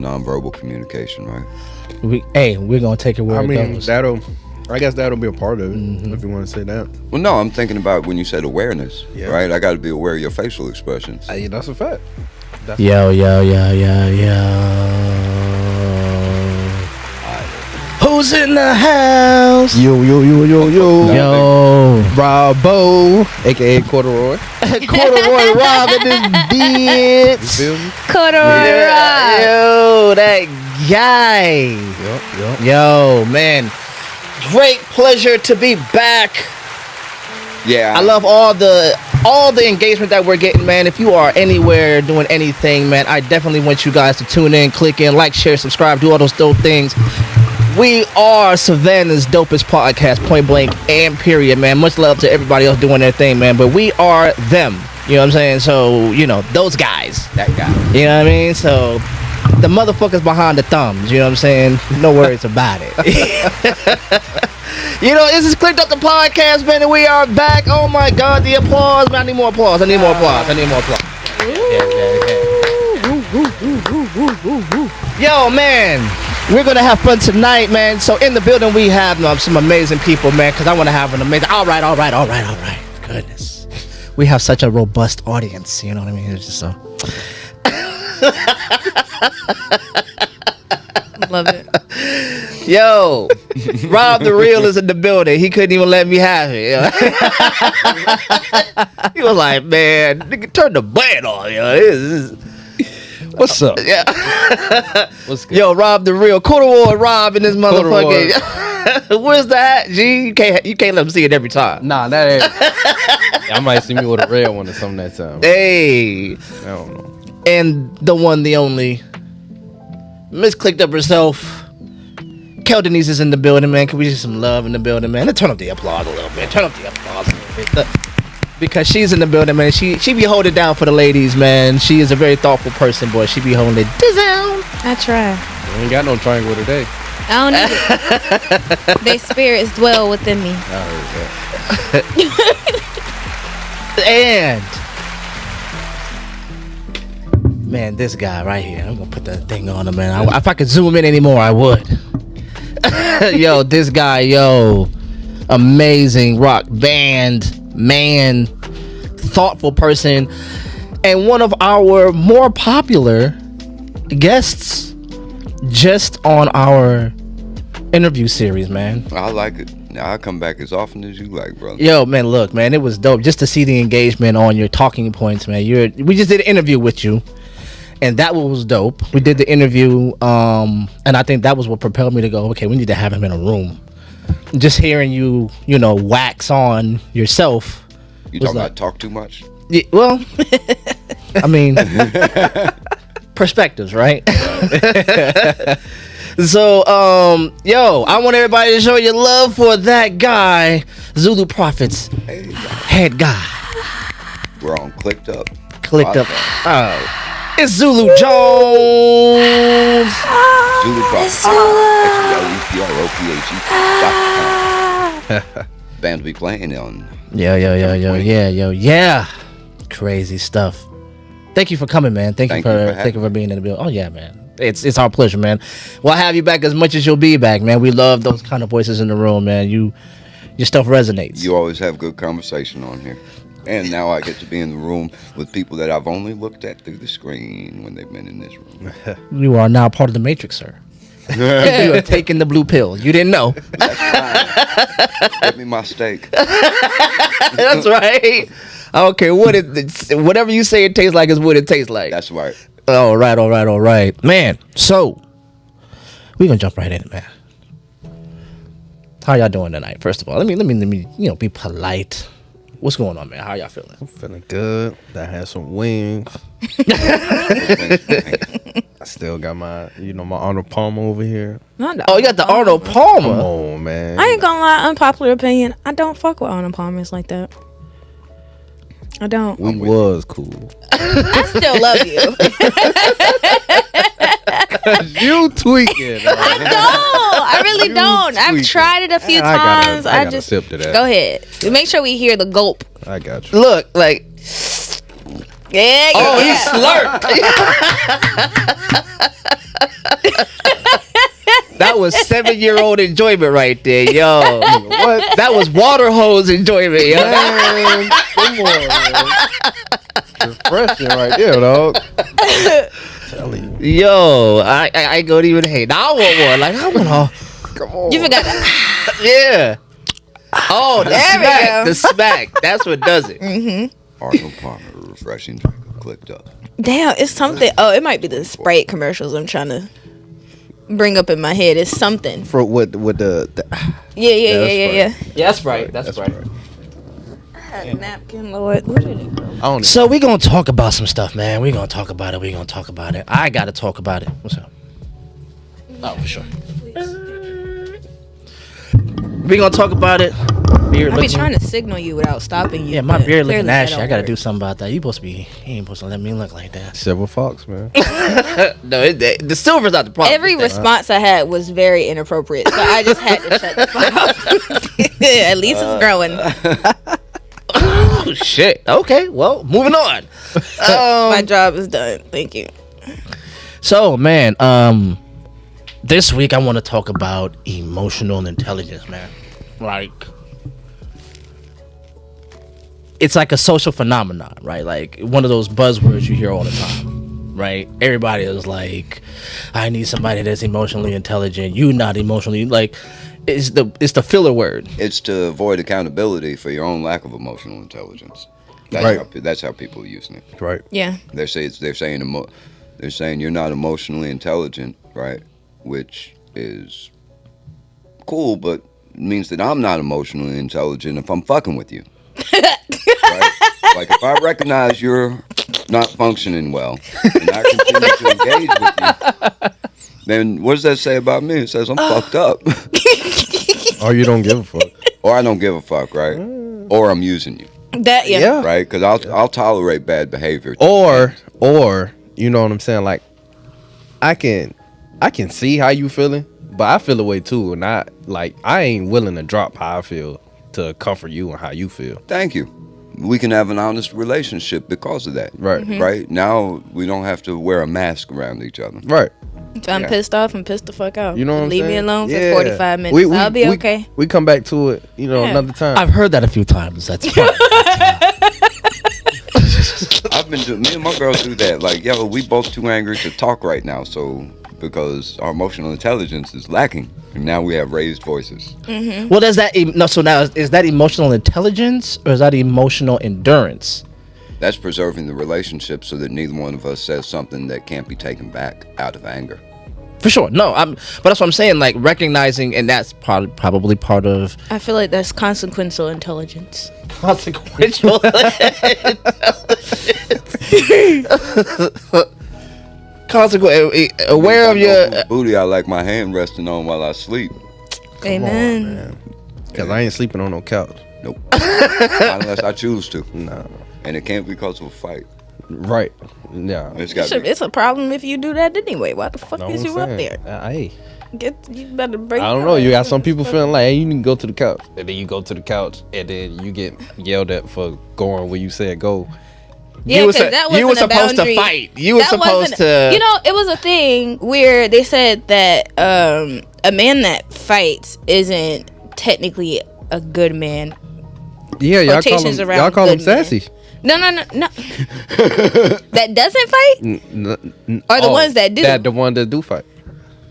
nonverbal communication, right? We're gonna take it where it goes. I guess that'll be a part of it, if you want to say that. Well, no, I'm thinking about when you said awareness, right? I got to be aware of your facial expressions. That's a fact. Yo. Who's in the house? Yo. Robo, aka Corduroy. Corduroy Rob in this bitch. Corduroy Rob. Yo, that guy. Yep. Yo, man. Great pleasure to be back. Yeah. I love all the engagement that we're getting, man. If you are anywhere doing anything, man, I definitely want you guys to tune in, click in, like, share, subscribe, do all those dope things. We are Savannah's dopest podcast, point blank and period, man. Much love to everybody else doing their thing, man. But we are them. You know what I'm saying? So, those guys. That guy. You know what I mean? So, the motherfuckers behind the thumbs. You know what I'm saying? No worries about it. This is Cliqu'd Up The Podcast, man, and we are back. Oh, my God, the applause. Man, I need more applause. Yo, man. We're going to have fun tonight, man. So in the building, we have some amazing people, man, because I want to have an amazing... All right. Goodness. We have such a robust audience, you know what I mean? It's just so... Love it. Yo, Rob the Real is in the building. He couldn't even let me have it. He was like, man, nigga, turn the band on. What's up? Yeah. What's good? Yo, Rob the Real. Corduroy Rob in this motherfucker. Where's that? G, you can't let him see it every time. Nah, that ain't. I might see me with a red one or something that time. Hey. I don't know. And the one, the only, Miss Clicked Up herself. Kel Denise is in the building, man. Can we just some love in the building, man? Let's turn up the applause a little bit. Because she's in the building, man. She be holding down for the ladies, man. She is a very thoughtful person, boy. She be holding it down. I try. We ain't got no triangle today. I don't need it. Their spirits dwell within me. I heard that. And man, this guy right here. I'm gonna put that thing on him, man. If I could zoom in anymore, I would. Yo, this guy, amazing rock band, man, thoughtful person, and one of our more popular guests just on our interview series, man. I like it. I'll come back as often as you like, brother. Yo, man, look, man, it was dope just to see the engagement on your talking points, man. We just did an interview with you, and that was dope. We did the interview, and I think that was what propelled me to go, okay, we need to have him in a room. Just hearing you, wax on yourself. You talking about talk too much? Yeah, well, I mean, perspectives, right? So, I want everybody to show your love for that guy, Zulu Prophet's head guy. We're on Clicked Up. Clicked Up. Oh, it's Zulu Jones. Zulu Prophet. ZuluProphet.com. Band will be playing on. Yeah. Crazy stuff. Thank you for coming, man. Thank you for being in the building. Oh yeah, man. It's our pleasure, man. We'll have you back as much as you'll be back, man. We love those kind of voices in the room, man. Your stuff resonates. You always have good conversation on here. And now I get to be in the room with people that I've only looked at through the screen when they've been in this room. You are now part of the Matrix, sir. You are taking the blue pill. You didn't know. That's fine. Give me my steak. That's right. I don't care whatever you say it tastes like is what it tastes like. That's right. All right. Man, so we're going to jump right in, man. How y'all doing tonight? First of all, let me be polite. What's going on, man? How y'all feeling? I'm feeling good. I had some wings. I still got my Arnold Palmer over here. Oh, you got the Arnold Palmer? Come on, man. I ain't gonna lie, unpopular opinion. I don't fuck with Arnold Palmer's like that. I don't. We was cool. I still love you. You tweaking. I really don't. I've tried it a few times. I just sip to that. Go ahead. Make sure we hear the gulp. I got you. Look, like. Yeah. Oh, he slurped. That was 7-year-old enjoyment right there, yo. What? That was water hose enjoyment, yo. Man, come on, man. Refreshing right there, dog. Telling you. Yo, I don't even hate. Now I want one. Like, I want all. Come on. You forgot that. Yeah. Oh, the There we smack. go. The smack. That's what does it. Arnold Palmer, refreshing drink of Clicked Up. Damn, it's something. Oh, it might be the Sprite commercials I'm trying to bring up in my head. It's something. For with the Yeah. Yeah, that's right. That's right. I had a napkin, Lord. Where did it go? I don't So we gonna talk about some stuff, man. We gonna talk about it. I gotta talk about it. What's up? Oh, for sure. We gonna talk about it. Beard I be looking- trying to signal you without stopping you. Yeah, my but beard looking clearly that ashy. don't I gotta work. do something about that. You ain't supposed to let me look like that. Silver Fox, man. No, the silver's not the problem. Every response I had was very inappropriate, so I just had to shut the fuck up. At least it's growing. Oh shit. Okay, well, moving on. My job is done. Thank you. So, man, this week I want to talk about emotional intelligence, man. Like, it's like a social phenomenon, right? Like one of those buzzwords you hear all the time, right? Everybody is like, I need somebody that's emotionally intelligent. You not emotionally, like, it's the filler word. It's to avoid accountability for your own lack of emotional intelligence. That's Right. That's how people are using it. Right. Yeah. They're saying you're not emotionally intelligent, right? Which is cool, but means that I'm not emotionally intelligent if I'm fucking with you. Right? Like if I recognize you're not functioning well and I continue to engage with you, then what does that say about me? It says I'm fucked up. Or you don't give a fuck. Or I don't give a fuck, right? Or I'm using you, That yeah. right? Because I'll tolerate bad behavior. Or you know what I'm saying? Like I can see how you feeling, but I feel away too, and I ain't willing to drop how I feel to comfort you and how you feel. Thank you. We can have an honest relationship because of that. Right. Right? Now we don't have to wear a mask around each other. Right. If I'm Yeah. pissed off, I'm pissed the fuck out. You know what I'm Leave saying? me alone for Yeah. 45 minutes. I'll be okay. We come back to it, Yeah. another time. I've heard that a few times. That's fine. Me and my girl do that. Like, yo, we both too angry to talk right now. So, because our emotional intelligence is lacking. And now we have raised voices. Well, does that so now is that emotional intelligence or is that emotional endurance? That's preserving the relationship so that neither one of us says something that can't be taken back out of anger. For sure. No, but that's what I'm saying. Like recognizing, and that's probably part of I feel like that's consequential intelligence. consequential. Aware of your. Booty, I like my hand resting on while I sleep. Amen. Because I ain't sleeping on no couch. Nope. Not unless I choose to. Nah. And it can't be because of a fight. Right. Yeah. It's got to be. It's a problem if you do that anyway. Why the fuck is you up there? Hey, You better break. I don't know. You got some people feeling like, hey, you need to go to the couch. And then you go to the couch, and then you get yelled at for going where you said go. Yeah, You because was- that you wasn't was a supposed to boundary. fight. You was That supposed wasn't- to- You know, it was a thing where they said that a man that fights isn't technically a good man. Yeah, Quotations y'all around call him good men. sassy. No. That doesn't fight? Or the ones that do? That the one that do fight.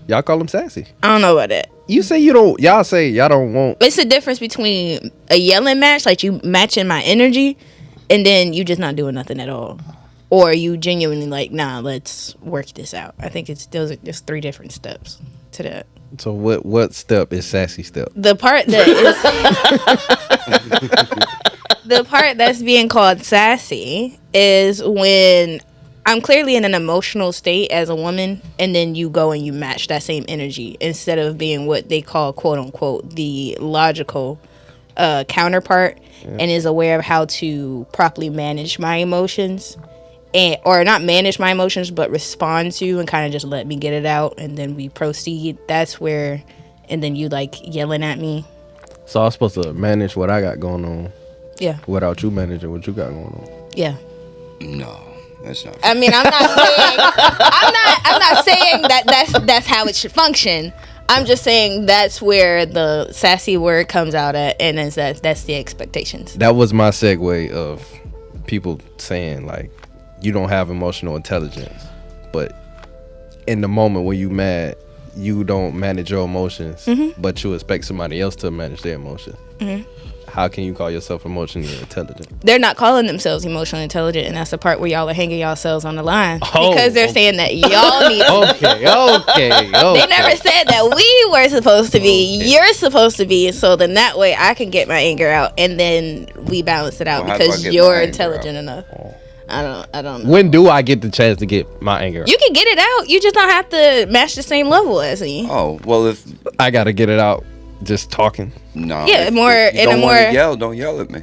Y'all call him sassy. I don't know about that. You say you don't. Y'all say y'all don't want. It's the difference between a yelling match, like you matching my energy, and then you just not doing nothing at all. Or you genuinely like, nah, let's work this out. I think there's 3 different steps to that. So what step is sassy step? The part that is the part that's being called sassy is when I'm clearly in an emotional state as a woman, and then you go and you match that same energy instead of being what they call quote unquote the logical counterpart, and is aware of how to properly manage my emotions. Or not manage my emotions, but respond to and kind of just let me get it out, and then we proceed. That's where, and then you like yelling at me. So I'm supposed to manage what I got going on Yeah, without you managing what you got going on. yeah. No. That's not. I mean, I'm not saying that that's how it should function. I'm just saying that's where the sassy word comes out at, and is that's the expectations. That was my segue of people saying like you don't have emotional intelligence, but in the moment when you mad, you don't manage your emotions, but you expect somebody else to manage their emotions. How can you call yourself emotionally intelligent? They're not calling themselves emotionally intelligent, and that's the part where y'all are hanging yourselves on the line because they're saying that y'all need to. Okay. They never said that we were supposed to be. Okay. You're supposed to be, so then that way I can get my anger out, and then we balance it out because you're intelligent enough. I don't know. When do I get the chance to get my anger out? You can get it out. You just don't have to match the same level as me. Oh, well, if I gotta get it out just talking. No. Yeah, if you don't want to yell, don't yell at me.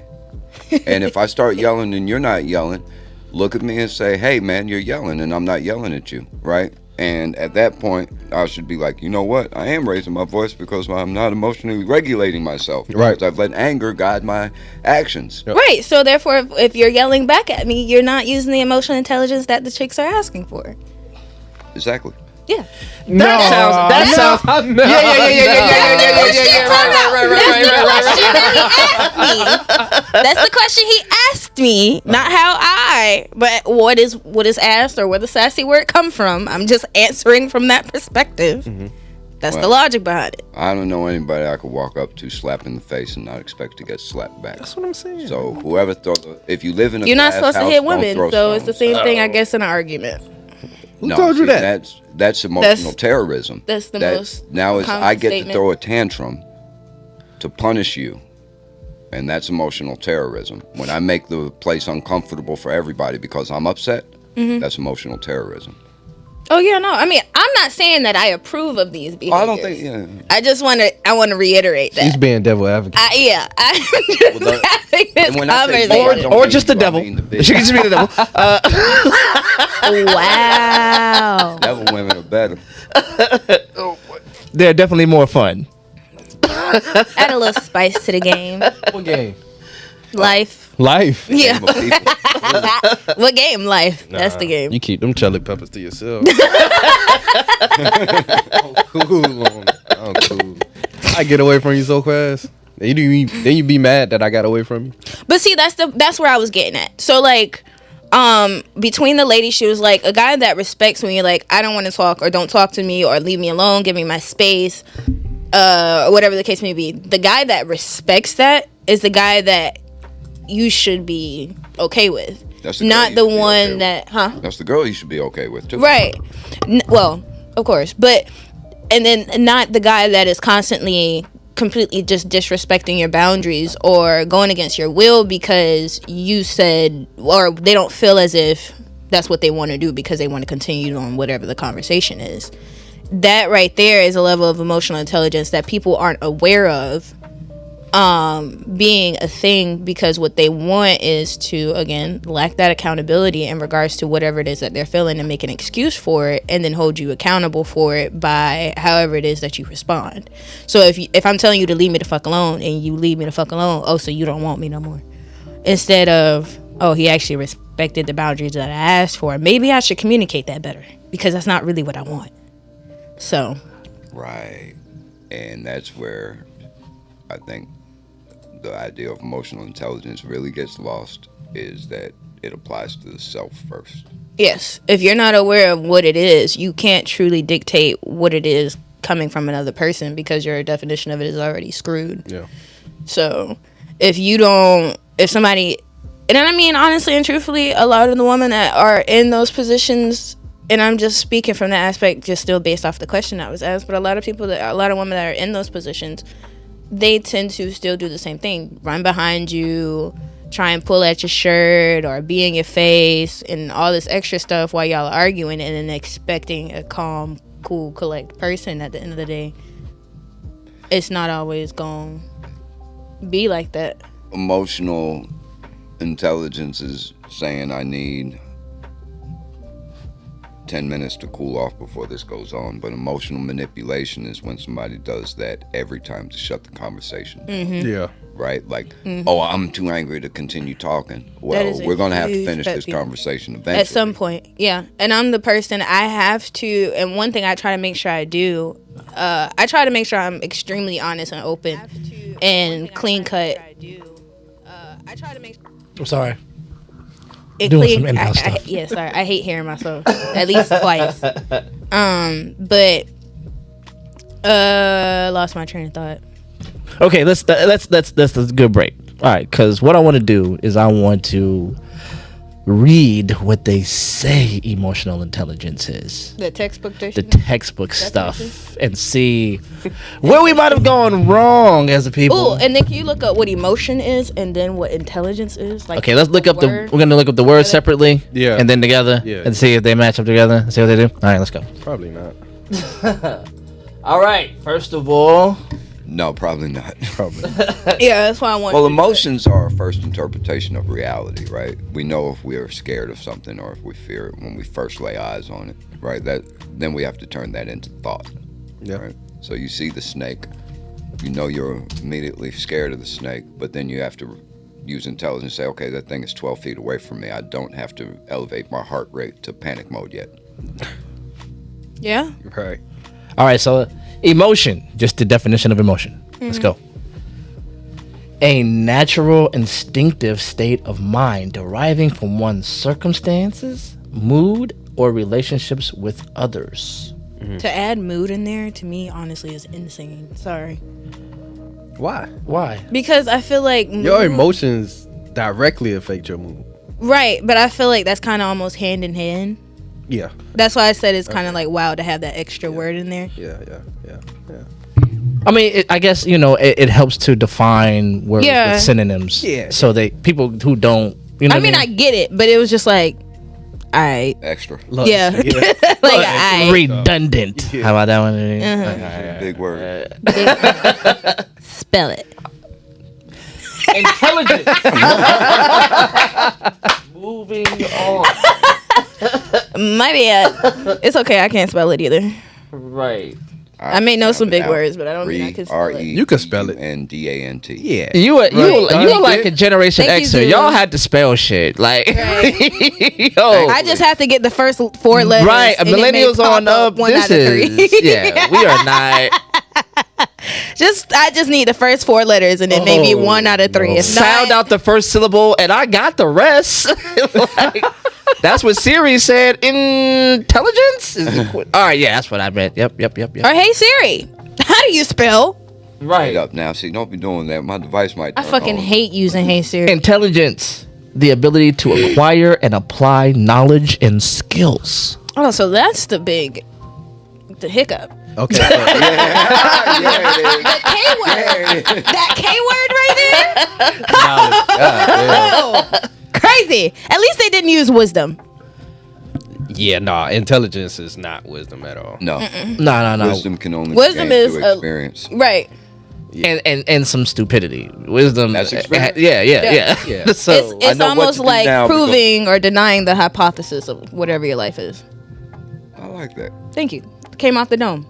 And if I start yelling and you're not yelling, look at me and say, hey, man, you're yelling and I'm not yelling at you, right? And at that point, I should be like, you know what? I am raising my voice because I'm not emotionally regulating myself. Right. Because I've let anger guide my actions. Yep. Right. So therefore, if you're yelling back at me, you're not using the emotional intelligence that the chicks are asking for. Exactly. Yeah. That sounds. That's the question he asked me, not how but what is asked or where the sassy word come from. I'm just answering from that perspective. That's the logic behind it. I don't know anybody I could walk up to, slap in the face, and not expect to get slapped back. That's what I'm saying. So whoever if you live in a you're not glass supposed house, to hit don't women, throw so it's the stones. same thing, I guess, in an argument. Who told you that? That's emotional terrorism. That's the most now is I get statement. to throw a tantrum to punish you, and that's emotional terrorism. When I make the place uncomfortable for everybody because I'm upset, that's emotional terrorism. Oh yeah, no. I mean, I'm not saying that I approve of these behaviors. I don't think. Yeah. I just want to reiterate that. She's being devil advocate. I'm just having this And when I say conversation. boy, Or just the devil. She can just be the devil. Wow. Devil women are better. They're definitely more fun. Add a little spice to the game. What game? Life. Yeah. Game of people. What game? Life. That's the game. You keep them chili peppers to yourself. I'm cool. I get away from you so fast. Then you be mad that I got away from you. But see, that's where I was getting at. So like, between the lady, she was like, a guy that respects when you're like, I don't want to talk, or don't talk to me, or leave me alone, give me my space, or whatever the case may be. The guy that respects that is the guy that you should be okay with. That's the not girl the you should be one okay with. that, That's the girl you should be okay with too. Right. Well, of course, but and then not the guy that is constantly completely just disrespecting your boundaries or going against your will because you said, or they don't feel as if that's what they want to do because they want to continue on whatever the conversation is. That right there is a level of emotional intelligence that people aren't aware of being a thing, because what they want is to, again, lack that accountability in regards to whatever it is that they're feeling and make an excuse for it and then hold you accountable for it by however it is that you respond. So if I'm telling you to leave me the fuck alone and you leave me the fuck alone, oh, so you don't want me no more. Instead of, oh, he actually respected the boundaries that I asked for. Maybe I should communicate that better because that's not really what I want. So. Right. And that's where I think the idea of emotional intelligence really gets lost, is that it applies to the self first. Yes. If you're not aware of what it is, you can't truly dictate what it is coming from another person because your definition of it is already screwed. Yeah. So if somebody, and I mean, honestly and truthfully, a lot of the women that are in those positions, and I'm just speaking from that aspect, just still based off the question that was asked, but a lot of women that are in those positions, they tend to still do the same thing. Run behind you, try and pull at your shirt or be in your face and all this extra stuff while y'all are arguing, and then expecting a calm, cool, collect person at the end of the day. It's not always going to be like that. Emotional intelligence is saying I need 10 minutes to cool off before this goes on, but emotional manipulation is when somebody does that every time to shut the conversation down. Yeah. Right? Like, oh, I'm too angry to continue talking. Well, we're going to have to finish this conversation eventually. At some point, yeah. And I'm the person, I have to, and one thing I try to make sure I do, I try to make sure I'm extremely honest and open and clean cut. I try to make I'm sorry. doing some in-house stuff. Yeah, sorry. I hate hearing myself at least twice. But lost my train of thought. Okay, let's a good break. All right, because what I want to do is I want to read what they say emotional intelligence is. The textbook The definition? textbook stuff, and see where we might have gone wrong as a people. Ooh, and then can you look up what emotion is and then what intelligence is? Like, Okay, let's look up word? we're gonna look up the words separately, Yeah. and then together, Yeah. and see if they match up together, and see what they do. All right, let's go. Probably not. All right, first of all, No, probably not. Probably. Yeah, that's why I want. Well, emotions are our first interpretation of reality, right? We know if we are scared of something or if we fear it when we first lay eyes on it, right? Then we have to turn that into thought, Yeah. right? So you see the snake, you know you're immediately scared of the snake, but then you have to use intelligence and say, okay, that thing is 12 feet away from me. I don't have to elevate my heart rate to panic mode yet. Yeah. Right. all right. So emotion, just the definition of emotion. Let's go. A natural instinctive state of mind deriving from one's circumstances, mood, or relationships with others. To add mood in there, to me, honestly, is insane. Sorry. Why? Why? Because I feel like Your emotions directly affect your mood. right, but I feel like that's kind of almost hand in hand. Yeah. That's why I said it's kind of like wild to have that extra word in there. Yeah. I mean, I guess it helps to define words Yeah. with synonyms. Yeah. So people who don't, I mean, I get it, but it was just like, I Extra. Look, yeah, like I redundant. How about that one? Big word. spell it. Intelligence. Moving on. My bad. It's okay. I can't spell it either. Right. I may know some big Out. words, but I don't mean I can spell it. You can spell it. REDUNDANT. Yeah. You were like a Generation Thank you, Xer. dude. Y'all had to spell shit. Like, yo. I just have to get the first 4 letters. Right, and it may millennials pop on up. one This out of 3. is yeah. We are not. I just need the first 4 letters and then maybe 1 out of 3. If Sound not, out the first syllable, and I got the rest. Like, that's what Siri said. Intelligence. All right, yeah, that's what I meant. Yep. or hey Siri, how do you spell? Right up now. See, don't be doing that. My device might. I turn fucking on. hate using hey Siri. Intelligence, the ability to acquire and apply knowledge and skills. Oh, so that's the hiccup. Okay. Yeah, it is. The K word. Yeah, it is. That K word right there. yeah. Oh, crazy. At least they didn't use wisdom. Yeah, nah. Intelligence is not wisdom at all. No. No. Wisdom can only Wisdom be gained is through a- experience. Right. And some stupidity. Wisdom. That's experience. Yeah. Yeah. So It's know what almost to do like now because- proving or denying the hypothesis of whatever your life is. I like that. Thank you. Came off the dome.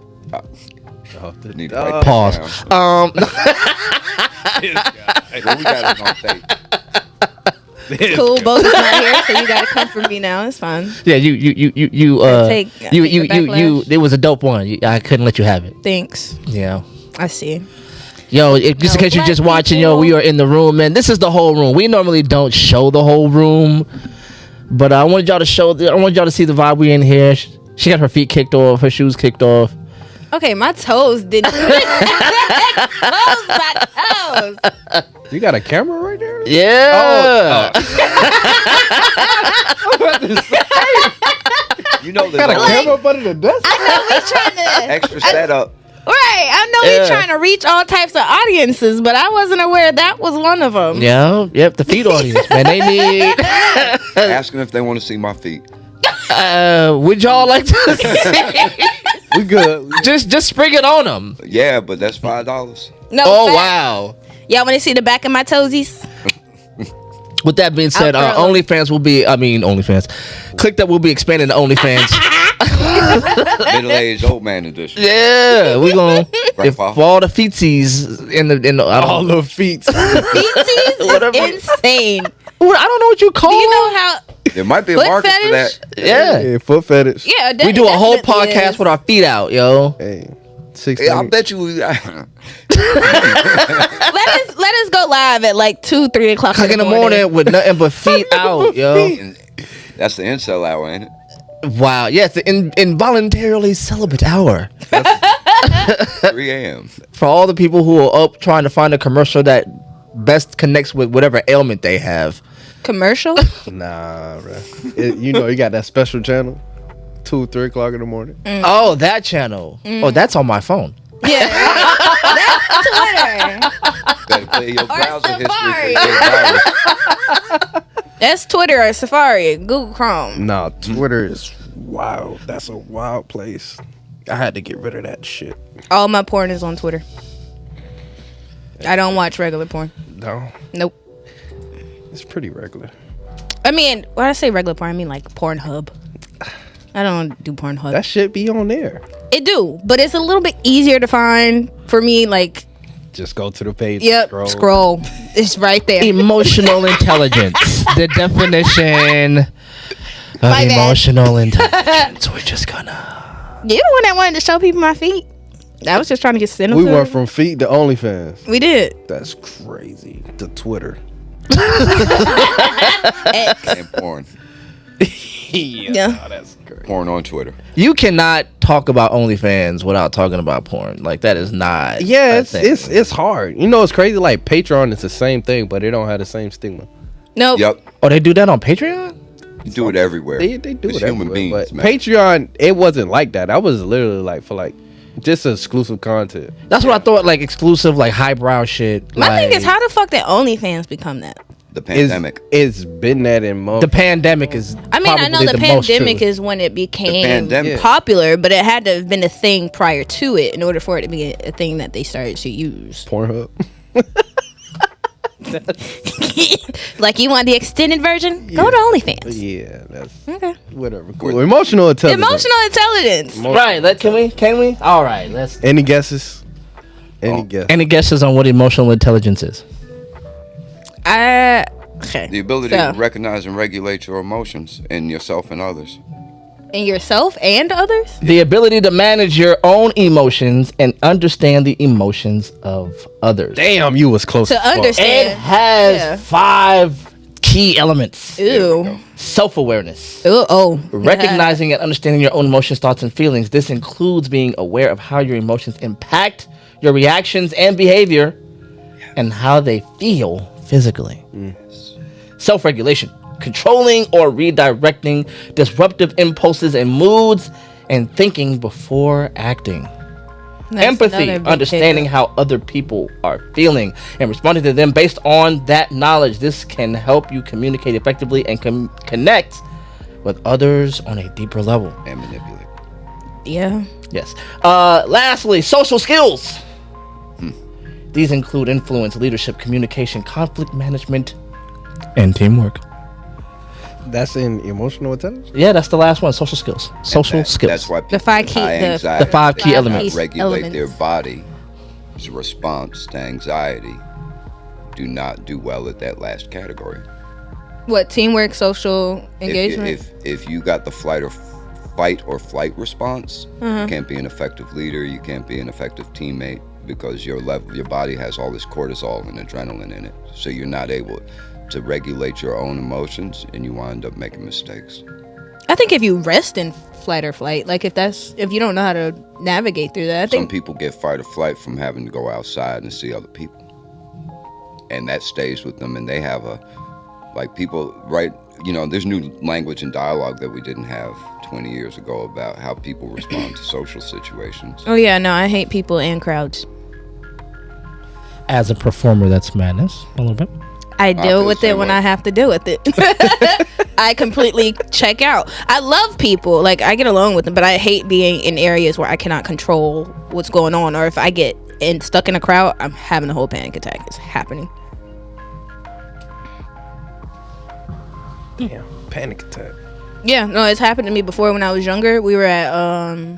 Need to write that pause. down. Well, we got it on tape. Cool. Both is not here, so you gotta come for me now. It's fine. yeah, you take the backlash. It was a dope one. I couldn't let you have it. Thanks. Yeah. I see. Yo, just in case you're just watching, yo, we are in the room, man. This is the whole room. We normally don't show the whole room, but I wanted y'all to see the vibe we in here. She got her feet kicked off, her shoes kicked off. Okay, my toes didn't. Close my toes. You got a camera right there? Yeah. You know, Got a there's always camera up under the desk? We trying to. extra setup. Right, I know Yeah. we're trying to reach all types of audiences, but I wasn't aware that was one of them. Yeah. Yep. The feet audience, man. They need. Ask them if they want to see my feet. Would y'all like to see? We good. Just spring it on them. Yeah, but that's $5. No. Oh fact. wow. Y'all want to see the back of my toesies? With that being said, I'll throw OnlyFans will be. OnlyFans. Clicked Up will be expanding to OnlyFans. Middle-aged old man edition. Yeah, we gonna if Grandpa. all the feetsies in the All the feet. Feetsies is insane. I don't know what you call. Do you know how? There might be a Foot market for fetish? that. Yeah, Foot fetish. Yeah, we do a whole definitely podcast is. with our feet out, yo. Hey, 6 Yeah, I bet you. Let us go live at like 2-3 o'clock In the morning with nothing but feet out, yo. That's the incel hour, ain't it? Wow, yes, the involuntarily celibate hour 3 a.m. for all the people who are up trying to find a commercial that best connects with whatever ailment they have. Commercial? Nah, bro. You know, you got that special channel, 2-3 o'clock in the morning. Oh, that channel. Oh, that's on my phone. Yeah, that's Twitter. Better clear your browser history for Safari. you get virus. That's Twitter or Safari, Google Chrome. Nah, Twitter is wild. That's a wild place. I had to get rid of that shit. All my porn is on Twitter. I don't watch regular porn. No, Nope. it's pretty regular. I mean, when I say regular porn, I mean like Pornhub. I don't do Pornhub. That shit be on there. It do, but it's a little bit easier to find for me. Like, Just go to the page. yep, and scroll. It's right there. Emotional intelligence. The definition of My bad. emotional intelligence. We're just gonna. You're the one that wanted to show people my feet. I was just trying to get sent. We went from feet to OnlyFans. We did. That's crazy. To Twitter. And porn. Yeah. Nah, that's crazy. Porn on Twitter. You cannot talk about OnlyFans without talking about porn. Like that is not. Yeah, a thing. it's hard. You know, it's crazy. Like Patreon is the same thing, but it don't have the same stigma. Nope. Yep. Oh, they do that on Patreon? You do it everywhere. They do It's it human everywhere, beings, but man. Patreon, it wasn't like that. That was literally like for like just exclusive content. That's what I thought. Like exclusive, like highbrow shit. My like, thing is, how the fuck did OnlyFans become that? The pandemic. It's been that in most. the pandemic is. I mean, I know probably the most pandemic true. is when it became pandemic. popular, but it had to have been a thing prior to it in order for it to be a thing that they started to use. Pornhub. Like, you want the extended version? Go to OnlyFans. Yeah, that's Okay. whatever. Cool. Emotional intelligence. Emotional intelligence. Right. Can we? All right. Let's. Any guesses? Any guesses? Any guesses on what emotional intelligence is? Okay. The ability So, to recognize and regulate your emotions in yourself and others. in yourself and others? The ability to manage your own emotions and understand the emotions of others. Damn, you was close. To as fuck. understand. It has Yeah. 5 key elements. Ew. Self-awareness. Ooh, oh. Recognizing and understanding your own emotions, thoughts, and feelings. This includes being aware of how your emotions impact your reactions and behavior and how they feel physically. Self-regulation. Controlling or redirecting disruptive impulses and moods and thinking before acting. That's Empathy, another big understanding hit. how other people are feeling and responding to them based on that knowledge. This can help you communicate effectively and connect with others on a deeper level. And manipulate. Yeah. Yes. Lastly, social skills. These include influence, leadership, communication, conflict management, and teamwork. That's in emotional intelligence. Yeah, that's the last one. Social skills. Social skills. That's why people five with key- high the- anxiety, the 5 key they elements. cannot regulate Elements. their body's response to anxiety. Do not do well at that last category. What, teamwork, social engagement? If you got the fight or flight response, you can't be an effective leader. You can't be an effective teammate because your body has all this cortisol and adrenaline in it. So you're not able to regulate your own emotions, and you wind up making mistakes. I think if you rest in flight or flight, like if you don't know how to navigate through that, I Some think people get fight or flight from having to go outside and see other people, and that stays with them. And they have there's new language and dialogue that we didn't have 20 years ago about how people respond to social situations. oh yeah, no, I hate people and crowds. As a performer, that's madness. A little bit. I feel deal the with it same when way. I have to deal with it. I completely check out. I love people, like I get along with them, but I hate being in areas where I cannot control what's going on, or if I get stuck in a crowd, I'm having a whole panic attack. It's happening. Damn, panic attack. Yeah, no, it's happened to me before when I was younger. We were at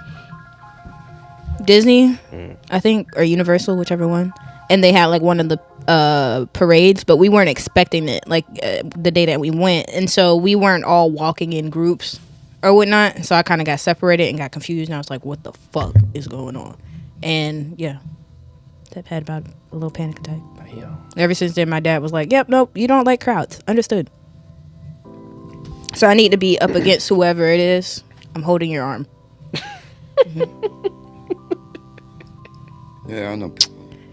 Disney, I think, or Universal, whichever one, and they had like one of the parades, but we weren't expecting it like the day that we went, and so we weren't all walking in groups or whatnot. So I kind of got separated and got confused, and I was like, "What the fuck is going on?" And yeah, I've had about a little panic attack. Damn. Ever since then, my dad was like, "Yep, nope, you don't like crowds. Understood." So I need to be up against whoever it is. I'm holding your arm. Yeah, I know.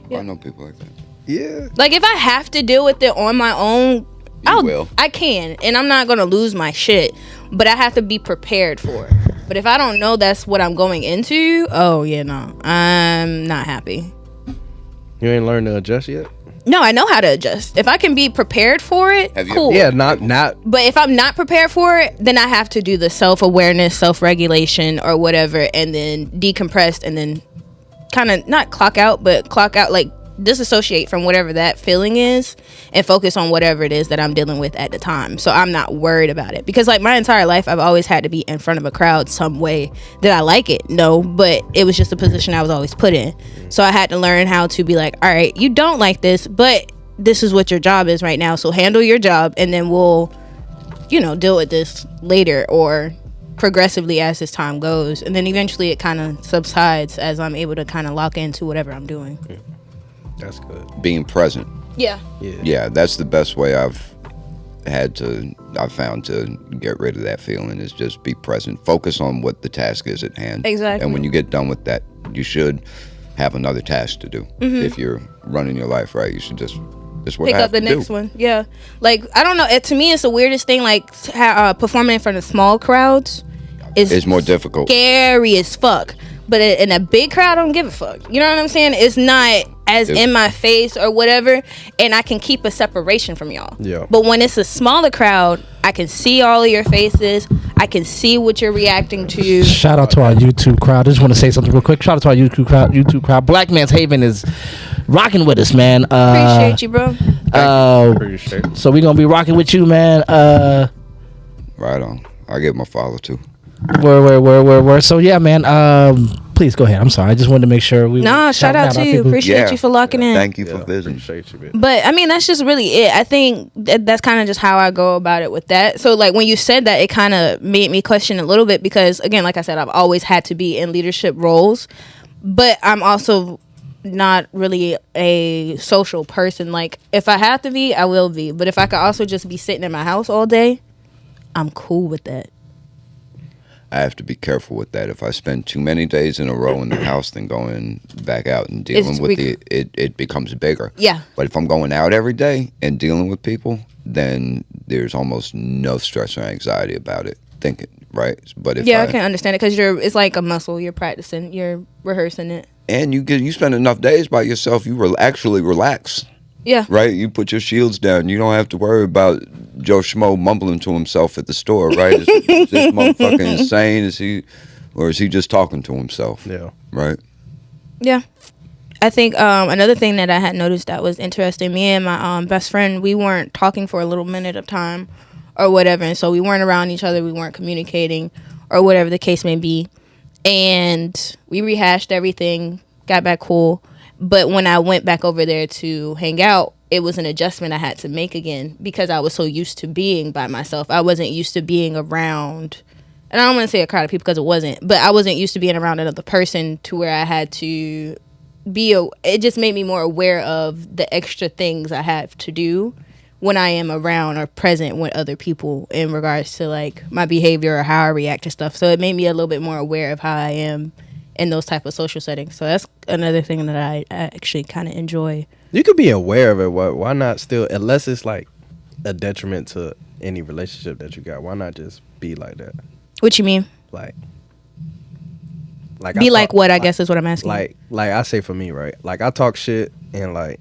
Yeah. I know people like that. Yeah. Like if I have to deal with it on my own, I can, and I'm not gonna lose my shit. But I have to be prepared for it. But if I don't know that's what I'm going into, oh yeah, no, I'm not happy. You ain't learned to adjust yet? No, I know how to adjust. If I can be prepared for it, cool. Yeah, not. But if I'm not prepared for it, then I have to do the self-awareness, self-regulation, or whatever, and then decompress, and then kind of not clock out, but clock out, like disassociate from whatever that feeling is and focus on whatever it is that I'm dealing with at the time. So I'm not worried about it, because like my entire life I've always had to be in front of a crowd some way. Did I like it? No, but it was just a position I was always put in. So I had to learn how to be like, all right, you don't like this, but this is what your job is right now, so handle your job, and then we'll, you know, deal with this later or progressively as this time goes. And then eventually it kind of subsides as I'm able to kind of lock into whatever I'm doing. That's good. Being present. Yeah. Yeah, that's the best way I've found to get rid of that feeling, is just be present. Focus on what the task is at hand. Exactly. And when you get done with that, you should have another task to do. Mm-hmm. If you're running your life right, you should just what pick I have up the to next do. one. Yeah. Like, I don't know. To me, it's the weirdest thing. Like, performing in front of small crowds is more difficult. Scary as fuck. But in a big crowd, I don't give a fuck. You know what I'm saying? It's not as in my face or whatever, and I can keep a separation from y'all. Yeah. But when it's a smaller crowd, I can see all of your faces. I can see what you're reacting to. Shout out to our YouTube crowd. I just want to say something real quick. Shout out to our YouTube crowd. Black Man's Haven is rocking with us, man. Appreciate you, bro. Appreciate. So we're gonna be rocking with you, man. Right on. I get my follow too. Where. So yeah, man. Please go ahead. I'm sorry. I just wanted to make sure we. No, shout out to you. Appreciate you for locking in. Thank you for visiting. Appreciate you, man. But I mean, that's just really it. I think that's kind of just how I go about it with that. So like when you said that, it kind of made me question a little bit, because again, like I said, I've always had to be in leadership roles, but I'm also not really a social person. Like if I have to be, I will be. But if I could also just be sitting in my house all day, I'm cool with that. I have to be careful with that. If I spend too many days in a row in the house, then going back out and dealing with it becomes bigger. Yeah. But if I'm going out every day and dealing with people, then there's almost no stress or anxiety about it. Thinking, right? But if I can understand it, because it's like a muscle. You're practicing. You're rehearsing it. And you spend enough days by yourself, you will actually relax. Yeah. Right? You put your shields down. You don't have to worry about Joe Schmo mumbling to himself at the store, right? Is this motherfucker insane? Is he just talking to himself? Yeah. Right? Yeah. I think another thing that I had noticed that was interesting, me and my best friend, we weren't talking for a little minute of time or whatever, and so we weren't around each other, we weren't communicating or whatever the case may be. And we rehashed everything, got back cool. But when I went back over there to hang out, it was an adjustment I had to make again, because I was so used to being by myself. I wasn't used to being around, and I don't want to say a crowd of people because it wasn't, but I wasn't used to being around another person to where I had to be, it just made me more aware of the extra things I have to do when I am around or present with other people in regards to like my behavior or how I react to stuff. So it made me a little bit more aware of how I am in those type of social settings. So that's another thing that I actually kind of enjoy. You could be aware of it. Why not still, unless it's like a detriment to any relationship that you got, why not just be like that? What you mean? Like be like what, I guess is what I'm asking. Like I say for me, right? Like I talk shit, and like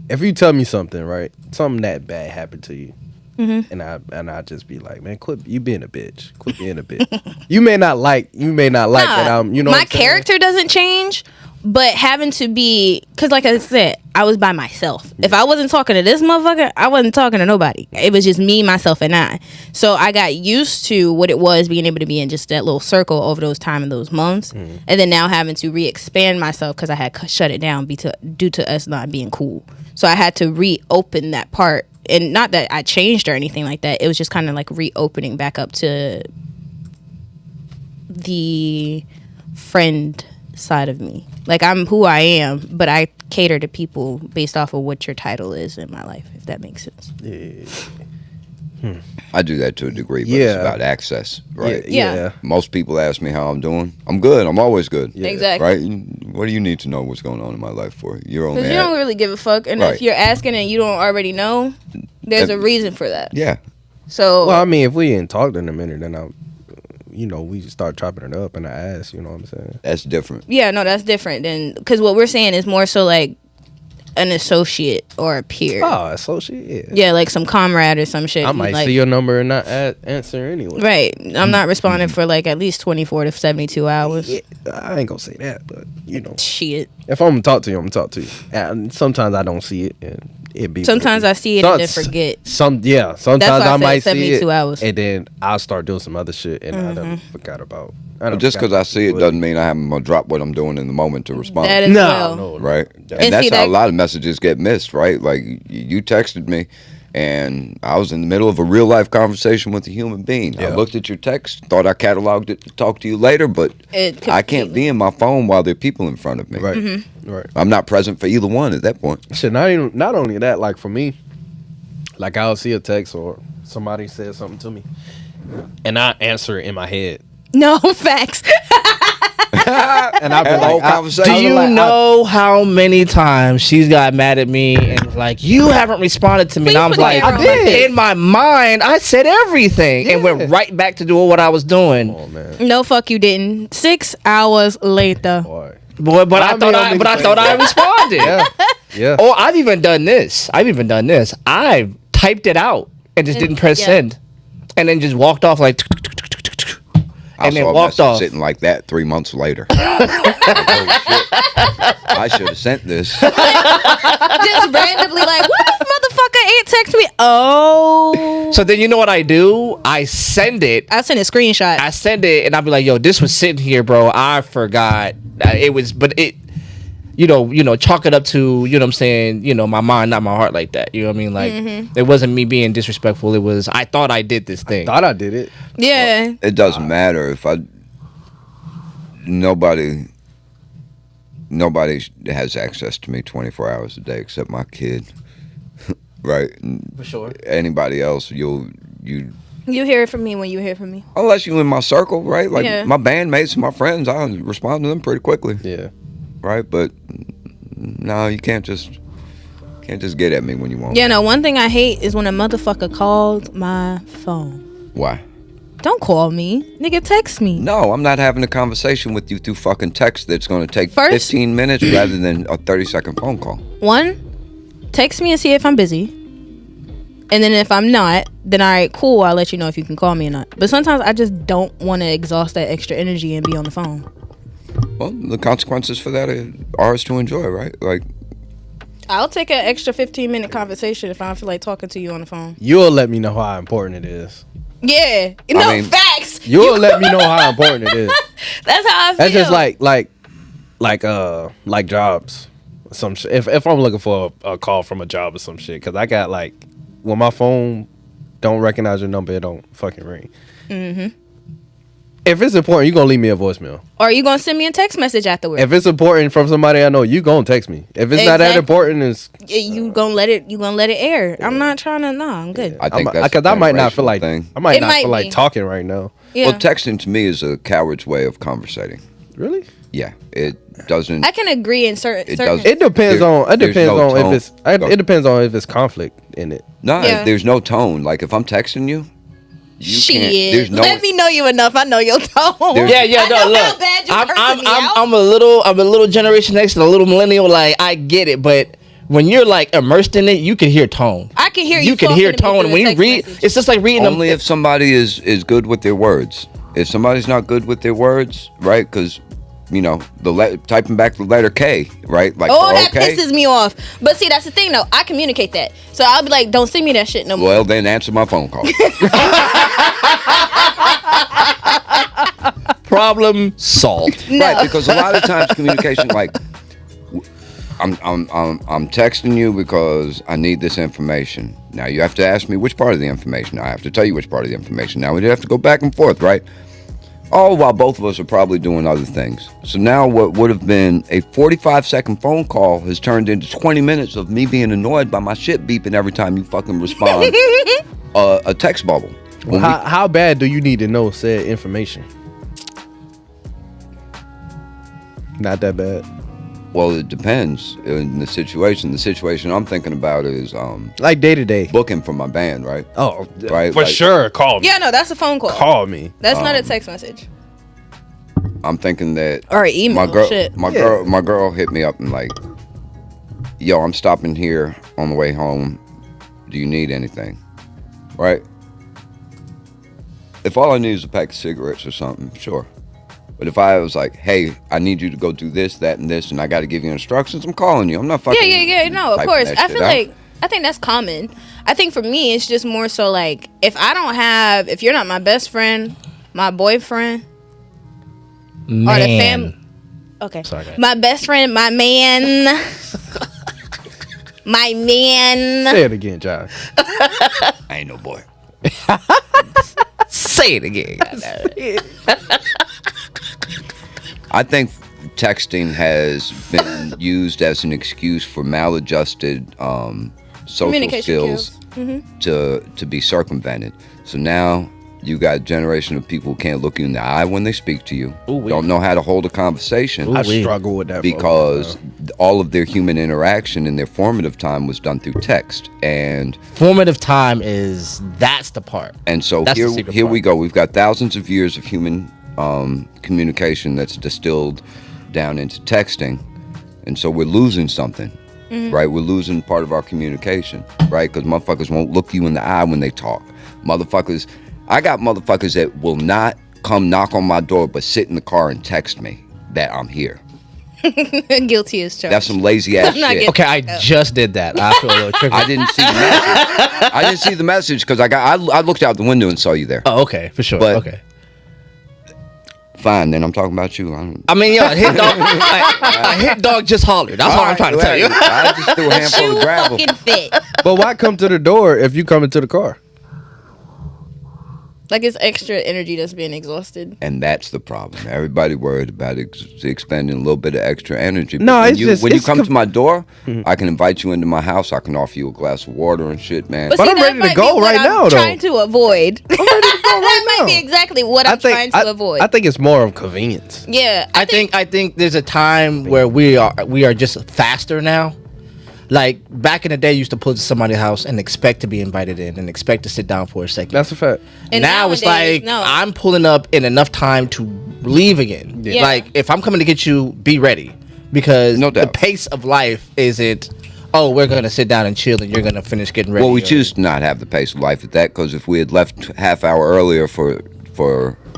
if you tell me something, right? Something that bad happened to you. Mm-hmm. And I just be like, man, quit you being a bitch. Quit being a bitch. You may not like that I'm, you know, my character doesn't change, but having to be, because like I said, I was by myself. If I wasn't talking to this motherfucker, I wasn't talking to nobody. It was just me, myself, and I. So I got used to what it was being able to be in just that little circle over those time and those months, and then now having to re-expand myself because I had shut it down due to us not being cool. So I had to reopen that part, and not that I changed or anything like that. It was just kind of like reopening back up to the friend side of me. Like, I'm who I am, but I cater to people based off of what your title is in my life, if that makes sense. Yeah. I do that to a degree, but it's about access, right? Yeah. Most people ask me how I'm doing. I'm good. I'm always good. Yeah. Exactly. Right? What do you need to know what's going on in my life for? You're only Because you don't really give a fuck, and Right. if you're asking and you don't already know, there's a reason for that. Yeah. So Well, I mean, if we didn't talk in a minute, then we start chopping it up and I ask, you know what I'm saying? That's different. yeah, no, that's different than, because what we're saying is more so like an associate or a peer. Oh, associate, yeah. Yeah, like some comrade or some shit. I might like, see your number and not answer anyway. Right. I'm not responding for like at least 24 to 72 hours. Yeah, I ain't gonna say that, but Shit. if I'm gonna talk to you, I'm gonna talk to you. And sometimes I don't see it, and it be. Sometimes I see it and then forget. Sometimes That's why I I might said see 72 it, hours. and then I'll start doing some other shit, and I done forgot about. Just because I see it doesn't mean I'm going to drop what I'm doing in the moment to respond. That is well. No, Right? And And that's see, how that- a lot of messages get missed, right? Like, you texted me, and I was in the middle of a real-life conversation with a human being. I Yeah. looked at your text, thought I cataloged it to talk to you later, but I can't be in my phone while there are people in front of me. Right, right. I'm not present for either one at that point. Shit, not only that, like for me, like I'll see a text or somebody says something to me, and I answer it in my head, No, facts. and I'll be Have the whole like, conversation. Do you know how many times she's got mad at me and was like, you haven't responded to me? Please And I was put like, your I camera on my did. In my mind, I said everything and went right back to doing what I was doing. oh man, No, fuck you didn't. 6 hours later. boy, Boy, but I mean, thought I'm I thought I responded. yeah, yeah. Oh, I've even done this. I've typed it out and just didn't press yeah. send, and then just walked off like, I and then saw a walked message off. sitting like that 3 months later. Like, oh, shit. I should have sent this. Just randomly like, what this motherfucker ain't text me? Oh. So then you know what I do? I send it. I sent a screenshot. I send it, and I'll be like, "Yo, this was sitting here, bro. I forgot it was, but it, you know, chalk it up to, you know what I'm saying, my mind, not my heart, like that. You know what I mean? Like, it wasn't me being disrespectful. It was I thought I did this thing. Thought I did it. yeah. It doesn't matter if nobody has access to me 24 hours a day except my kid. Right? For sure. Anybody else, you You hear it from me when you hear from me. unless you in my circle, right? Like Yeah. my bandmates and my friends, I respond to them pretty quickly, Yeah. right? But no, you can't just get at me when you want. Yeah, no, one thing I hate is when a motherfucker called my phone. Why? Don't call me. Nigga, text me. No, I'm not having a conversation with you through fucking text that's going to take First- 15 minutes rather than a 30-second phone call. One, text me and see if I'm busy. And then if I'm not, then all right, cool, I'll let you know if you can call me or not. But sometimes I just don't want to exhaust that extra energy and be on the phone. Well, the consequences for that are ours to enjoy, right? Like, I'll take an extra 15-minute conversation if I don't feel like talking to you on the phone. You'll let me know how important it is. Yeah. No, mean- facts. You'll let me know how important it is. That's how I feel. That's just like jobs. Some shit. If I'm looking for a call from a job or some shit, because I got like when my phone don't recognize your number, it don't fucking ring. Mm-hmm. If it's important, you gonna leave me a voicemail. Or you gonna send me a text message afterwards. If it's important from somebody I know, you gonna text me. If it's not that Exactly. important, it's you gonna let it air. I'm not trying to. Nah, I'm good. I think that's because I might not feel generational like thing. I might It not might feel like be. talking right now. Yeah. Well, texting to me is a coward's way of conversating. Really? Yeah, it doesn't. I can agree in certain. It does- It depends There- on. It there's depends no on if tone. it's. It depends on if it's conflict in it. No, Yeah. there's no tone. Like if I'm texting you, Shit. there's no. Let me know you enough. I know your tone. There's- Yeah, I know no, how look. bad you're I'm cursing me out. I'm a little Generation X and a little millennial. Like I get it, but when you're like immersed in it, you can hear tone. I can hear you. You can talking hear to me tone through when a you text read. message. It's just like reading Only them. if somebody is good with their words. If somebody's not good with their words, right? Because typing back the letter K, right? Like, that okay. pisses me off. But see, that's the thing though. I communicate that, so I'll be like, "Don't send me that shit no more." Well, then answer my phone call. Problem solved. No. Right, because a lot of times communication, like, I'm texting you because I need this information. Now you have to ask me which part of the information. I have to tell you which part of the information. Now we have to go back and forth, right? All while both of us are probably doing other things. So now what would have been a 45-second phone call has turned into 20 minutes of me being annoyed by my shit beeping every time you fucking respond. A text bubble. How bad do you need to know said information? Not that bad. Well, it depends in the situation. The situation I'm thinking about is Like day to day. booking for my band, right? Oh, Right, for like- sure. Call me. Yeah, no, that's a phone call. Call me. That's not a text message I'm thinking that or an email. Shit. my girl hit me up and like, yo, I'm stopping here on the way home. Do you need anything? Right? If all I need is a pack of cigarettes or something, sure. But if I was like, hey, I need you to go do this, that, and this, and I got to give you instructions, I'm calling you. I'm not fucking. Yeah. No, of typing course. that I shit feel out. like I think that's common. I think for me, it's just more so like if you're not my best friend, my boyfriend, or the family. Okay. Sorry, guys. My best friend, my man. My man. Say it again, Josh. I ain't no boy. Say it again. I think texting has been used as an excuse for maladjusted social Communication skills to be circumvented. So now you got a generation of people who can't look you in the eye when they speak to you, Ooh-wee. don't know how to hold a conversation. I struggle with that Because all of their human interaction in their formative time was done through text. And Formative time that's the part. so That's the secret here we part. go. We've got thousands of years of human communication that's distilled down into texting. And so we're losing something, right? We're losing part of our communication, right? Because motherfuckers won't look you in the eye when they talk. I got motherfuckers that will not come knock on my door but sit in the car and text me that I'm here. Guilty as charged. That's some lazy ass I'm not shit. getting- Okay, I just did that. I feel a little triggered. I didn't see the message. I didn't see the message because I looked out the window and saw you there. Oh, okay, for sure. But- okay. Fine, then I'm talking about you. I mean, yo, a hit dog just hollered. That's all I'm trying to tell you. I just threw a handful of gravel. Fucking fit. But why come to the door if you come into the car? Like it's extra energy that's being exhausted. And that's the problem. Everybody worried about expending a little bit of extra energy. No, But it's just- when you it's come to my door, I can invite you into my house. I can offer you a glass of water and shit, man. But see, I'm that ready to might go be what right I'm now, though. Trying to avoid. I'm ready to go right That now. might be exactly what I'm trying to avoid. I think it's more of convenience. Yeah, I think there's a time where we are just faster now. Like back in the day, you used to pull to somebody's house and expect to be invited in and expect to sit down for a second. That's a fact. And now it's nowadays, like no. I'm pulling up in enough time to leave again. Yeah. Like if I'm coming to get you, be ready because No the doubt. pace of life isn't. Oh, we're gonna sit down and chill, and you're gonna finish getting ready. Well, we or- choose to not have the pace of life at that because if we had left half hour earlier for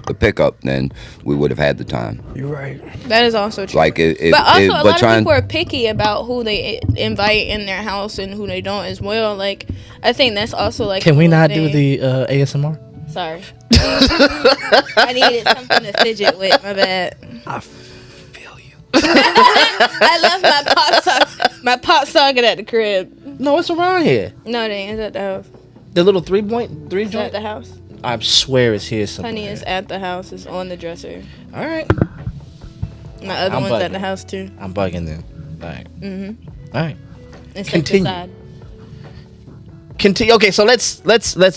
the pickup, then we would have had the time. You're right. That is also true. Like it, but also, a lot of trying. people are picky about who they invite in their house and who they don't as well. Like, I think that's also like. Can we a not thing. do the ASMR? Sorry. I needed something to fidget with. My bad. I feel you. I left my pop socket at the crib. No, it's around here. No, it ain't. It's at the house. The little 3 It's at joint. the house. I swear it's here somewhere. Honey is at the house. It's on the dresser. All right. My other I'm one's at bugging. the house too. I'm bugging then. All right. Mm-hmm. All right. It's Continue. Like Continue. Okay, so let's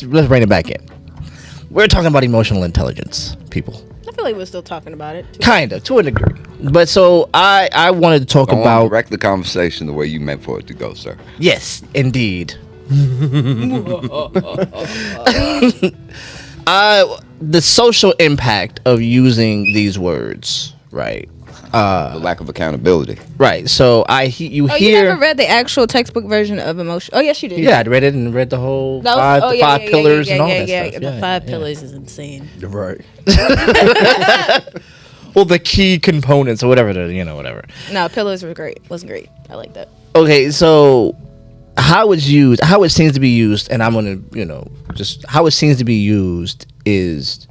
bring it back in. We're talking about emotional intelligence, people. I feel like we're still talking about it. Kind of, to a degree. But so I wanted to talk Don't about. direct the conversation the way you meant for it to go, sir. Yes, indeed. The social impact of using these words, right? The lack of accountability. Right. So you Oh, hear. you never read the actual textbook version of emotion? Oh, yes, you did. Yeah, I read it and read the whole That was- five, oh, the yeah, five yeah, pillars yeah, and all yeah, that yeah, stuff. The five pillars is insane. You're right. Well, the key components or whatever, whatever. No, pillows were great. Wasn't great. I like that. Okay, so how it seems to be used, and I'm gonna, just how it seems to be used is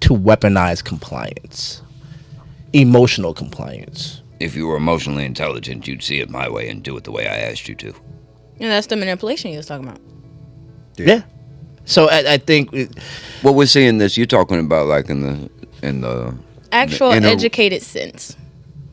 to weaponize compliance, emotional compliance. If you were emotionally intelligent, you'd see it my way and do it the way I asked you to. And that's the manipulation you was talking about. Yeah. So I think Well, we're seeing this. You're talking about like in the Actual in a- educated sense.